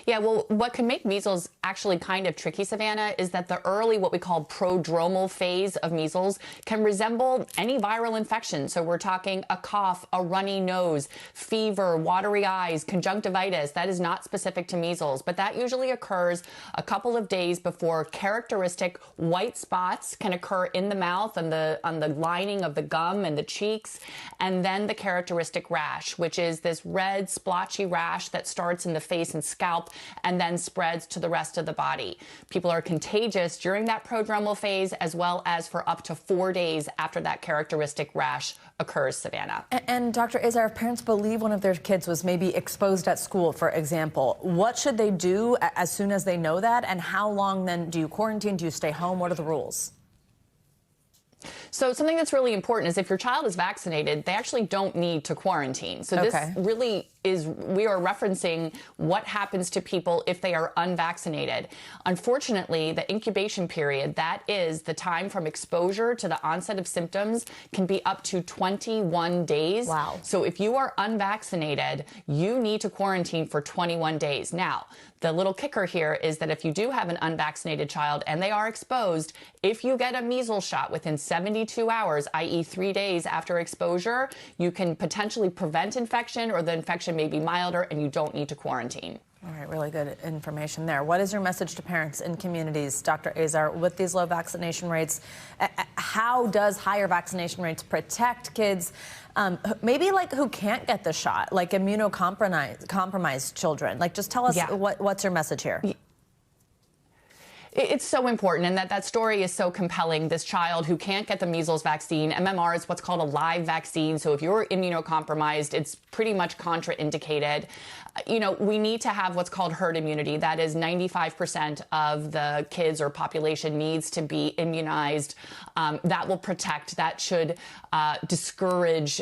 Yeah, well, what can make measles actually kind of tricky, Savannah, is that the early, what we call prodromal phase of measles can resemble any viral infection. So we're talking a cough, a runny nose, fever, watery eyes, conjunctivitis. That is not specific to measles, but that usually occurs a couple of days before characteristic white spots can occur in the mouth and on the lining of the gum and the cheeks, and then the characteristic rash, which is this red splotchy rash that starts in the face and scalp and then spreads to the rest of the body. People are contagious during that prodromal phase as well as for up to 4 days after that characteristic rash occurs, Savannah. And Dr. Azar, if parents believe one of their kids was maybe exposed at school, for example, what should they do as soon as they know that? And how long then do you quarantine? Do you stay home? What are the rules? So something that's really important is if your child is vaccinated, they actually don't need to quarantine. So this really is we are referencing what happens to people if they are unvaccinated. Unfortunately, the incubation period, that is the time from exposure to the onset of symptoms, can be up to 21 days. Wow. So if you are unvaccinated, you need to quarantine for 21 days. Now, the little kicker here is that if you do have an unvaccinated child and they are exposed, if you get a measles shot within 72 hours, i.e. 3 days after exposure, you can potentially prevent infection, or the infection may be milder and you don't need to quarantine. All right, really good information there. What is your message to parents in communities, Dr. Azar, with these low vaccination rates? How does higher vaccination rates protect kids, maybe like who can't get the shot, like immunocompromised children? Like, just tell us what's your message here? It's so important, and that story is so compelling. This child who can't get the measles vaccine, MMR is what's called a live vaccine. So if you're immunocompromised, it's pretty much contraindicated. You know, we need to have what's called herd immunity. That is 95% of the kids or population needs to be immunized. That will protect, that should discourage,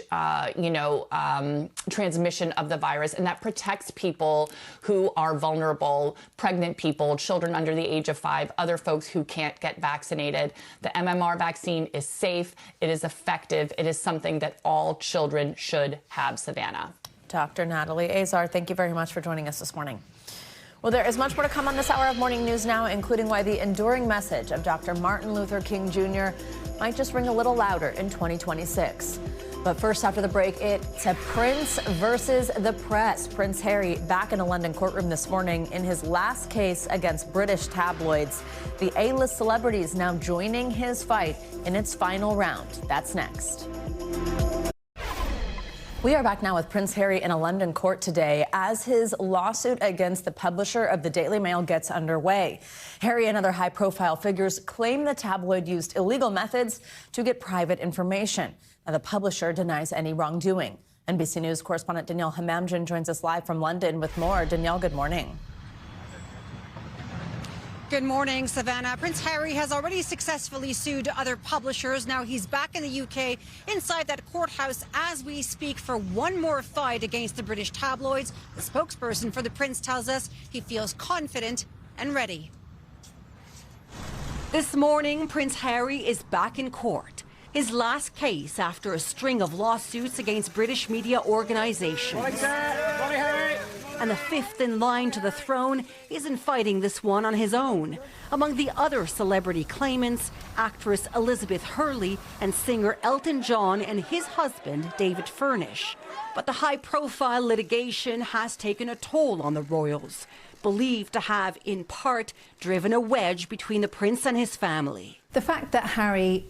transmission of the virus. And that protects people who are vulnerable, pregnant people, children under the age of 5, other folks who can't get vaccinated. The MMR vaccine is safe. It is effective. It is something that all children should have, Savannah. Dr. Natalie Azar, thank you very much for joining us this morning. Well, there is much more to come on this hour of Morning News Now, including why the enduring message of Dr. Martin Luther King Jr. might just ring a little louder in 2026. But first, after the break, it's a Prince versus the press. Prince Harry back in a London courtroom this morning in his last case against British tabloids. The A-list celebrities now joining his fight in its final round. That's next. We are back now with Prince Harry in a London court today as his lawsuit against the publisher of the Daily Mail gets underway. Harry and other high-profile figures claim the tabloid used illegal methods to get private information. Now, the publisher denies any wrongdoing. NBC News correspondent Danielle Hamamdin joins us live from London with more. Danielle, good morning. Good morning, Savannah. Prince Harry has already successfully sued other publishers. Now he's back in the UK inside that courthouse as we speak for one more fight against the British tabloids. The spokesperson for the Prince tells us he feels confident and ready. This morning, Prince Harry is back in court. His last case after a string of lawsuits against British media organisations. Morning, Harry. And the fifth in line to the throne isn't fighting this one on his own. Among the other celebrity claimants, actress Elizabeth Hurley and singer Elton John and his husband, David Furnish. But the high-profile litigation has taken a toll on the royals, believed to have, in part, driven a wedge between the prince and his family. The fact that Harry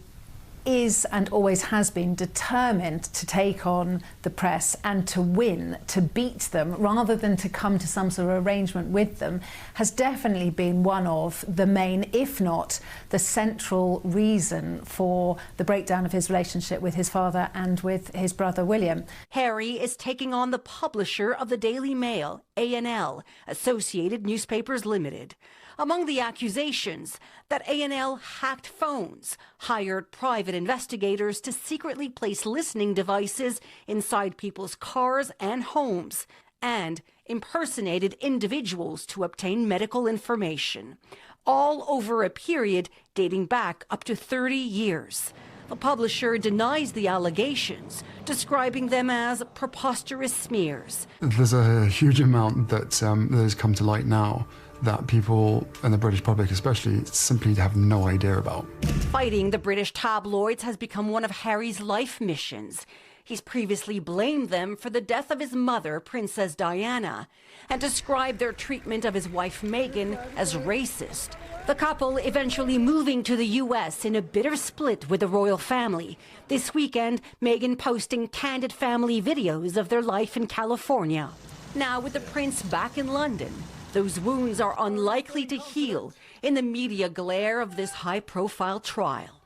is and always has been determined to take on the press and to win, to beat them, rather than to come to some sort of arrangement with them, has definitely been one of the main, if not the central reason for the breakdown of his relationship with his father and with his brother William. Harry is taking on the publisher of the Daily Mail, A&L, Associated Newspapers Limited. Among the accusations, that A&L hacked phones, hired private investigators to secretly place listening devices inside people's cars and homes, and impersonated individuals to obtain medical information, all over a period dating back up to 30 years. The publisher denies the allegations, describing them as preposterous smears. There's a huge amount that has come to light now that people, and the British public especially, simply have no idea about. Fighting the British tabloids has become one of Harry's life missions. He's previously blamed them for the death of his mother, Princess Diana, and described their treatment of his wife Meghan as racist. The couple eventually moving to the US in a bitter split with the royal family. This weekend, Meghan posting candid family videos of their life in California. Now with the prince back in London, those wounds are unlikely to heal in the media glare of this high-profile trial.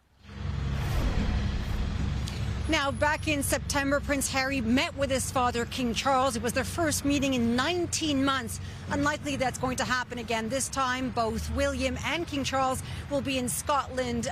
Now, back in September, Prince Harry met with his father, King Charles. It was their first meeting in 19 months. Unlikely that's going to happen again. This time, both William and King Charles will be in Scotland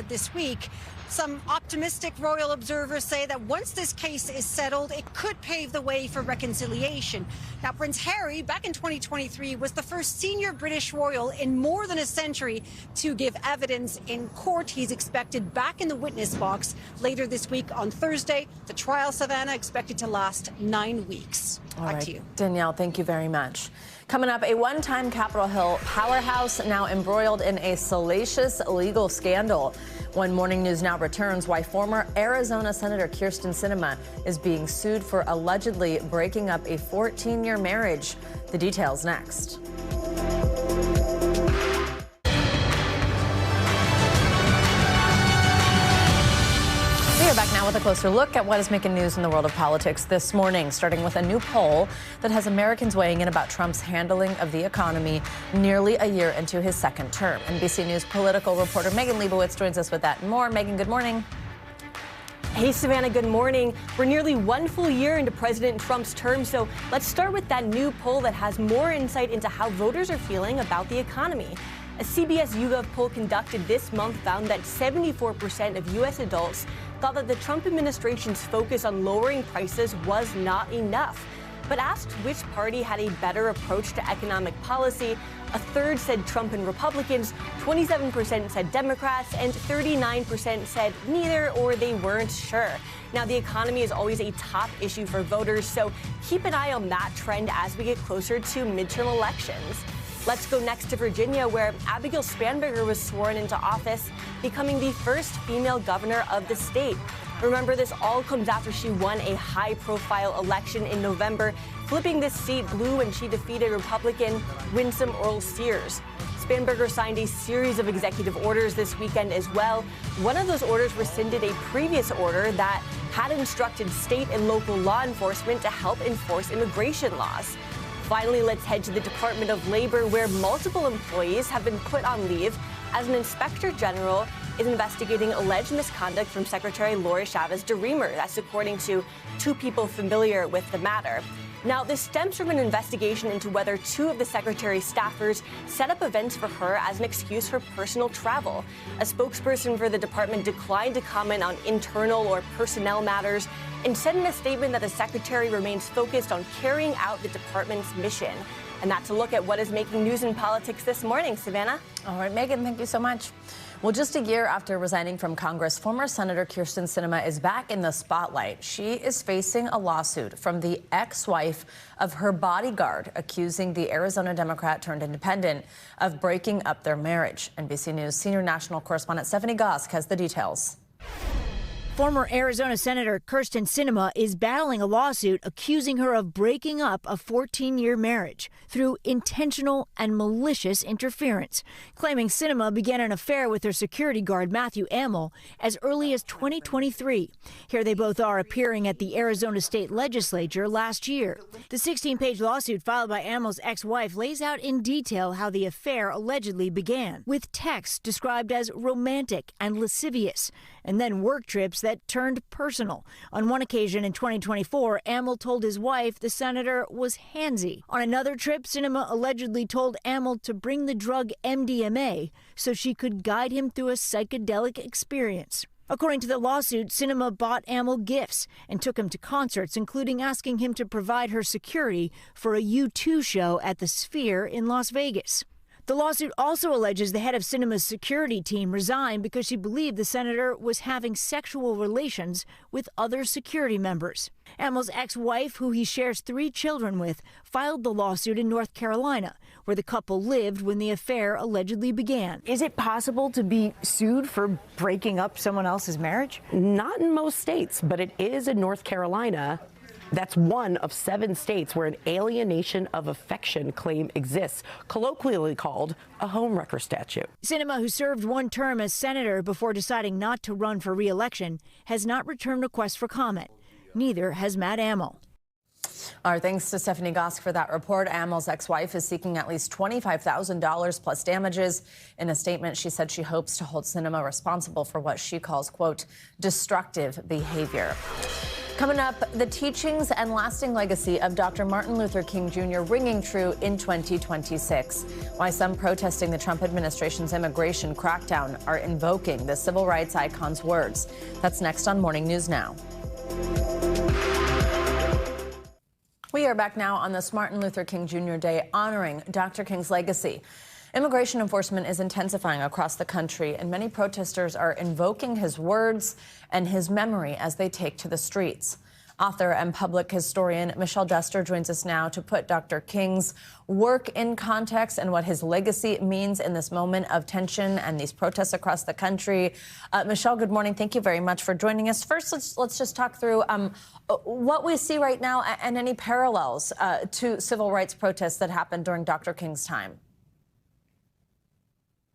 this week. Some optimistic royal observers say that once this case is settled, it could pave the way for reconciliation. Now, Prince Harry, back in 2023, was the first senior British royal in more than a century to give evidence in court. He's expected back in the witness box later this week on Thursday. The trial, Savannah, expected to last 9 weeks. Back to you. Danielle, thank you very much. Coming up, a one-time Capitol Hill powerhouse now embroiled in a salacious legal scandal. When Morning News Now returns, why former Arizona Senator Kyrsten Sinema is being sued for allegedly breaking up a 14-year marriage. The details next. We are back now with a closer look at what is making news in the world of politics this morning, starting with a new poll that has Americans weighing in about Trump's handling of the economy nearly a year into his second term. NBC News political reporter Megan Leibowitz joins us with that and more. Megan, good morning. Hey, Savannah, good morning. We're nearly 1 full year into President Trump's term, so let's start with that new poll that has more insight into how voters are feeling about the economy. A CBS YouGov poll conducted this month found that 74% of U.S. adults thought that the Trump administration's focus on lowering prices was not enough. But asked which party had a better approach to economic policy, a third said Trump and Republicans, 27% said Democrats, and 39% said neither or they weren't sure. Now, the economy is always a top issue for voters, so keep an eye on that trend as we get closer to midterm elections. Let's go next to Virginia, where Abigail Spanberger was sworn into office, becoming the first female governor of the state. Remember, this all comes after she won a high-profile election in November, flipping this seat blue when she defeated Republican Winsome Earl Sears. Spanberger signed a series of executive orders this weekend as well. One of those orders rescinded a previous order that had instructed state and local law enforcement to help enforce immigration laws. Finally, let's head to the Department of Labor, where multiple employees have been put on leave as an inspector general is investigating alleged misconduct from Secretary Lori Chavez DeRemer. That's according to two people familiar with the matter. Now, this stems from an investigation into whether two of the secretary's staffers set up events for her as an excuse for personal travel. A spokesperson for the department declined to comment on internal or personnel matters and said in a statement that the secretary remains focused on carrying out the department's mission. And that's a look at what is making news in politics this morning. Savannah? All right, Megan, thank you so much. Well, just a year after resigning from Congress, former Senator Kyrsten Sinema is back in the spotlight. She is facing a lawsuit from the ex-wife of her bodyguard, accusing the Arizona Democrat turned independent of breaking up their marriage. NBC News senior national correspondent Stephanie Gosk has the details. Former Arizona Senator Kyrsten Sinema is battling a lawsuit accusing her of breaking up a 14-year marriage through intentional and malicious interference, claiming Sinema began an affair with her security guard Matthew Amel as early as 2023. Here they both are appearing at the Arizona State Legislature last year. The 16-page lawsuit filed by Amel's ex-wife lays out in detail how the affair allegedly began, with texts described as romantic and lascivious, and then work trips that turned personal. On one occasion in 2024, Amel told his wife the senator was handsy. On another trip, Sinema allegedly told Amel to bring the drug MDMA so she could guide him through a psychedelic experience. According to the lawsuit, Sinema bought Amel gifts and took him to concerts, including asking him to provide her security for a U2 show at the Sphere in Las Vegas. The lawsuit also alleges the head of Sinema's security team resigned because she believed the senator was having sexual relations with other security members. Amel's ex-wife, who he shares 3 children with, filed the lawsuit in North Carolina, where the couple lived when the affair allegedly began. Is it possible to be sued for breaking up someone else's marriage? Not in most states, but it is in North Carolina. That's one of 7 states where an alienation of affection claim exists, colloquially called a homewrecker statute. Sinema, who served 1 term as senator before deciding not to run for re-election, has not returned requests for comment. Neither has Matt Amel. Our thanks to Stephanie Gosk for that report. Amel's ex-wife is seeking at least $25,000 plus damages. In a statement, she said she hopes to hold Sinema responsible for what she calls, quote, destructive behavior. Coming up, the teachings and lasting legacy of Dr. Martin Luther King Jr. ringing true in 2026. Why some protesting the Trump administration's immigration crackdown are invoking the civil rights icon's words. That's next on Morning News Now. We are back now on this Martin Luther King Jr. Day, honoring Dr. King's legacy. Immigration enforcement is intensifying across the country, and many protesters are invoking his words and his memory as they take to the streets. Author and public historian Michelle Dester joins us now to put Dr. King's work in context and what his legacy means in this moment of tension and these protests across the country. Michelle, good morning. Thank you very much for joining us. First, let's just talk through what we see right now and any parallels to civil rights protests that happened during Dr. King's time.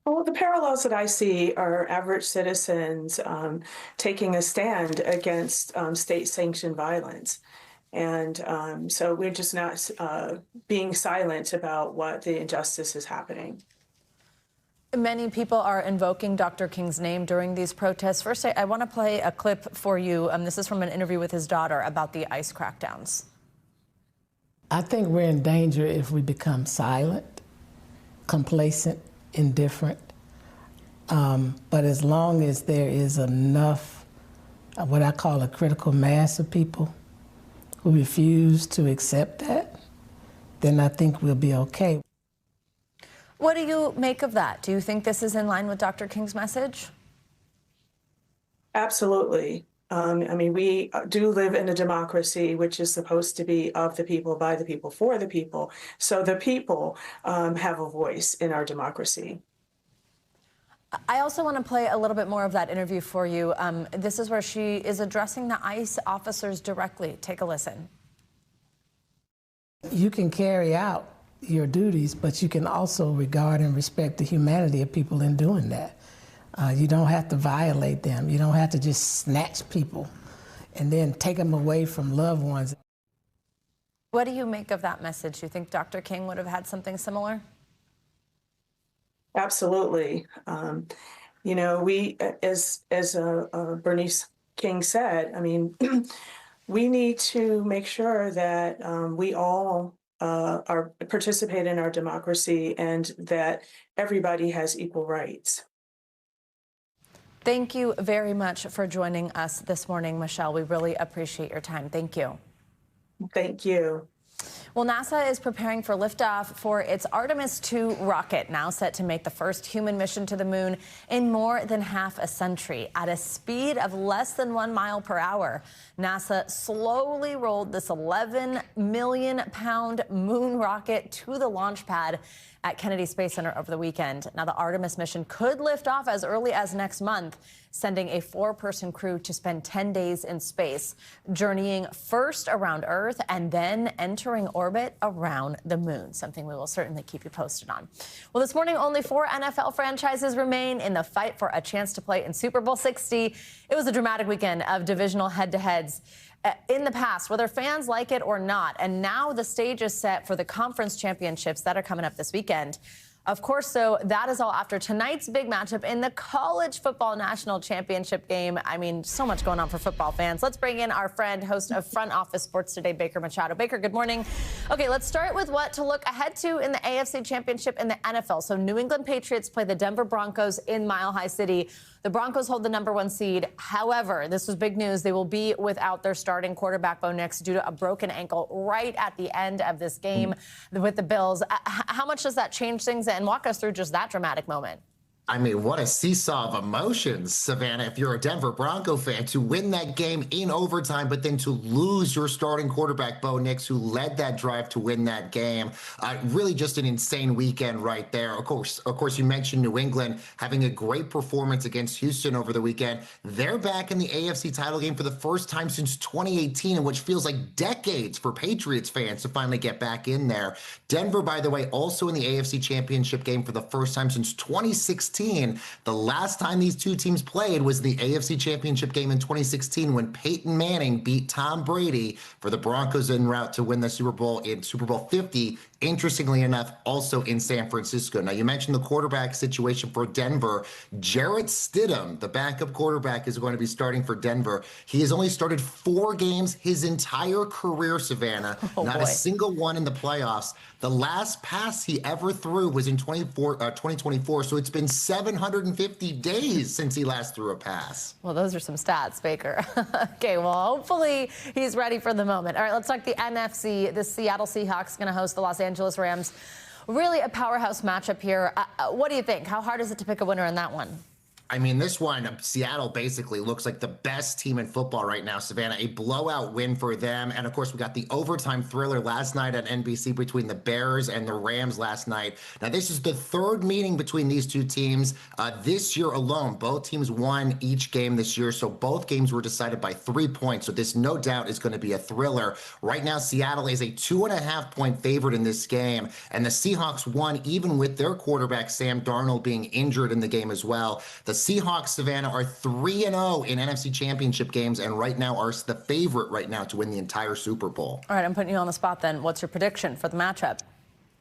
Well, the parallels that I see are average citizens taking a stand against state-sanctioned violence. And so we're just not being silent about what the injustice is happening. Many people are invoking Dr. King's name during these protests. First, I want to play a clip for you. This is from an interview with his daughter about the ICE crackdowns. I think we're in danger if we become silent, complacent, indifferent. But as long as there is enough, what I call a critical mass of people who refuse to accept that, then I think we'll be okay. What do you make of that? Do you think this is in line with Dr. King's message? Absolutely. I mean, we do live in a democracy which is supposed to be of the people, by the people, for the people. So the people have a voice in our democracy. I also want to play a little bit more of that interview for you. This is where she is addressing the ICE officers directly. Take a listen. You can carry out your duties, but you can also regard and respect the humanity of people in doing that. You don't have to violate them. You don't have to just snatch people and then take them away from loved ones. What do you make of that message? Do you think Dr. King would have had something similar? Absolutely. You know, we, as Bernice King said, I mean, we need to make sure that we all participate in our democracy and that everybody has equal rights. Thank you very much for joining us this morning, Michelle. We really appreciate your time. Thank you. Thank you. Well, NASA is preparing for liftoff for its Artemis II rocket, now set to make the first human mission to the moon in more than half a century at a speed of less than 1 mile per hour. NASA slowly rolled this 11 million pound moon rocket to the launch pad at Kennedy Space Center over the weekend. Now, the Artemis mission could lift off as early as next month, sending a 4-person crew to spend 10 days in space, journeying first around Earth and then entering orbit around the moon, something we will certainly keep you posted on. Well, this morning, only 4 NFL franchises remain in the fight for a chance to play in Super Bowl 60. It was a dramatic weekend of divisional head-to-heads in the past, whether fans like it or not. And now the stage is set for the conference championships that are coming up this weekend. Of course, so that is all after tonight's big matchup in the College Football National Championship game. I mean, so much going on for football fans. Let's bring in our friend, host of Front Office Sports Today, Baker Machado. Baker, good morning. Okay, let's start with what to look ahead to in the AFC Championship in the NFL. So New England Patriots play the Denver Broncos in Mile High City. The Broncos hold the #1 seed. However, this was big news. They will be without their starting quarterback, Bo Nix, due to a broken ankle right at the end of this game with the Bills. How much does that change things? And walk us through just that dramatic moment. I mean, what a seesaw of emotions, Savannah, if you're a Denver Bronco fan, to win that game in overtime, but then to lose your starting quarterback, Bo Nix, who led that drive to win that game. Really just an insane weekend right there. Of course, you mentioned New England having a great performance against Houston over the weekend. They're back in the AFC title game for the first time since 2018, in which feels like decades for Patriots fans to finally get back in there. Denver, by the way, also in the AFC Championship game for the first time since 2016. The last time these two teams played was the AFC Championship game in 2016 when Peyton Manning beat Tom Brady for the Broncos en route to win the Super Bowl in Super Bowl 50 Interestingly enough, also in San Francisco. Now, you mentioned the quarterback situation for Denver. Jarrett Stidham, the backup quarterback, is going to be starting for Denver. He has only started 4 games his entire career, Savannah. Not a single one in the playoffs. The last pass he ever threw was in 2024, so it's been 750 days since he last threw a pass. Well, those are some stats, Baker. Okay, well, hopefully he's ready for the moment. All right, let's talk the NFC. The Seattle Seahawks going to host the Los Angeles Rams. Really a powerhouse matchup here. What do you think? How hard is it to pick a winner in that one? I mean, this one, Seattle basically looks like the best team in football right now, Savannah. A blowout win for them. And, of course, we got the overtime thriller last night at NBC between the Bears and the Rams last night. Now, this is the 3rd meeting between these two teams this year alone. Both teams won each game this year, so both games were decided by 3 points. So this, no doubt, is going to be a thriller. Right now, Seattle is a 2.5-point favorite in this game, and the Seahawks won even with their quarterback, Sam Darnold, being injured in the game as well. The Seahawks, Savannah, are 3-0 in NFC Championship games, and right now are the favorite right now to win the entire Super Bowl. All right, I'm putting you on the spot then. What's your prediction for the matchup?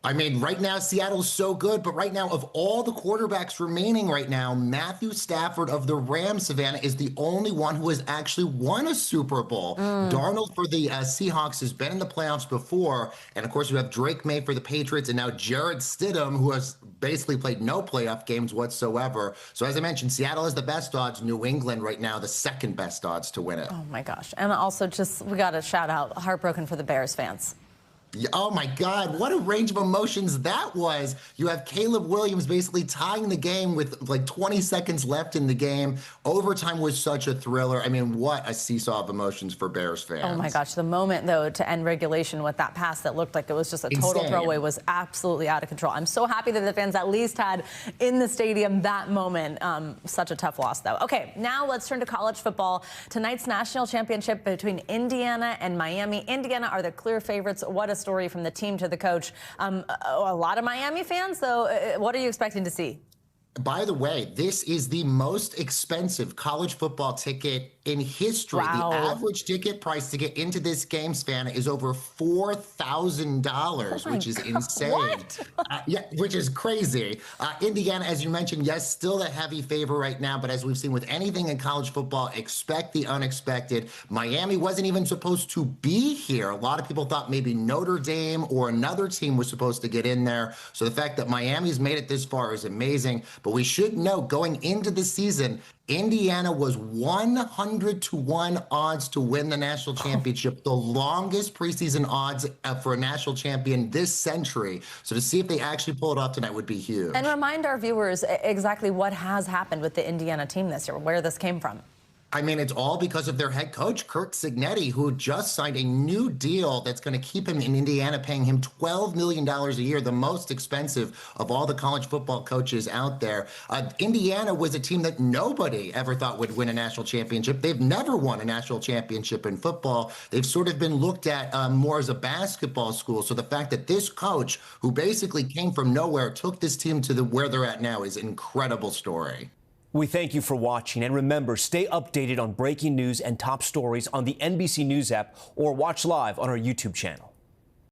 I mean, right now, Seattle's so good, but right now, of all the quarterbacks remaining right now, Matthew Stafford of the Rams, Savannah, is the only one who has actually won a Super Bowl. Darnold for the Seahawks has been in the playoffs before, and of course, you have Drake May for the Patriots, and now Jarrett Stidham, who has basically played no playoff games whatsoever. So as I mentioned, Seattle has the best odds. New England right now, the 2nd best odds to win it. Oh, my gosh. And also, we got to shout out, heartbroken for the Bears fans. Oh, my God. What a range of emotions that was. You have Caleb Williams basically tying the game with like 20 seconds left in the game. Overtime was such a thriller. I mean, what a seesaw of emotions for Bears fans. Oh, my gosh. The moment, though, to end regulation with that pass that looked like it was just a total throwaway was absolutely out of control. I'm so happy that the fans at least had in the stadium that moment. Such a tough loss, though. Okay, now let's turn to college football. Tonight's national championship between Indiana and Miami. Indiana are the clear favorites. What a story from the team to the coach. A lot of Miami fans, though, what are you expecting to see? By the way, this is the most expensive college football ticket in history. Wow. The average ticket price to get into this game, Savannah, is over $4,000, which is insane. Yeah, which is crazy. Indiana, as you mentioned, yes, still a heavy favor right now, but as we've seen with anything in college football, expect the unexpected. Miami wasn't even supposed to be here. A lot of people thought maybe Notre Dame or another team was supposed to get in there. So the fact that Miami's made it this far is amazing. But we should know going into the season, Indiana was 100-1 odds to win the national championship, the longest preseason odds for a national champion this century. So to see if they actually pull it off tonight would be huge. And remind our viewers exactly what has happened with the Indiana team this year, where this came from. I mean, it's all because of their head coach, Kirk Cignetti, who just signed a new deal that's going to keep him in Indiana, paying him $12 million a year, the most expensive of all the college football coaches out there. Indiana was a team that nobody ever thought would win a national championship. They've never won a national championship in football. They've sort of been looked at more as a basketball school. So the fact that this coach, who basically came from nowhere, took this team to where they're at now is an incredible story. We thank you for watching, and remember, stay updated on breaking news and top stories on the NBC News app or watch live on our YouTube channel.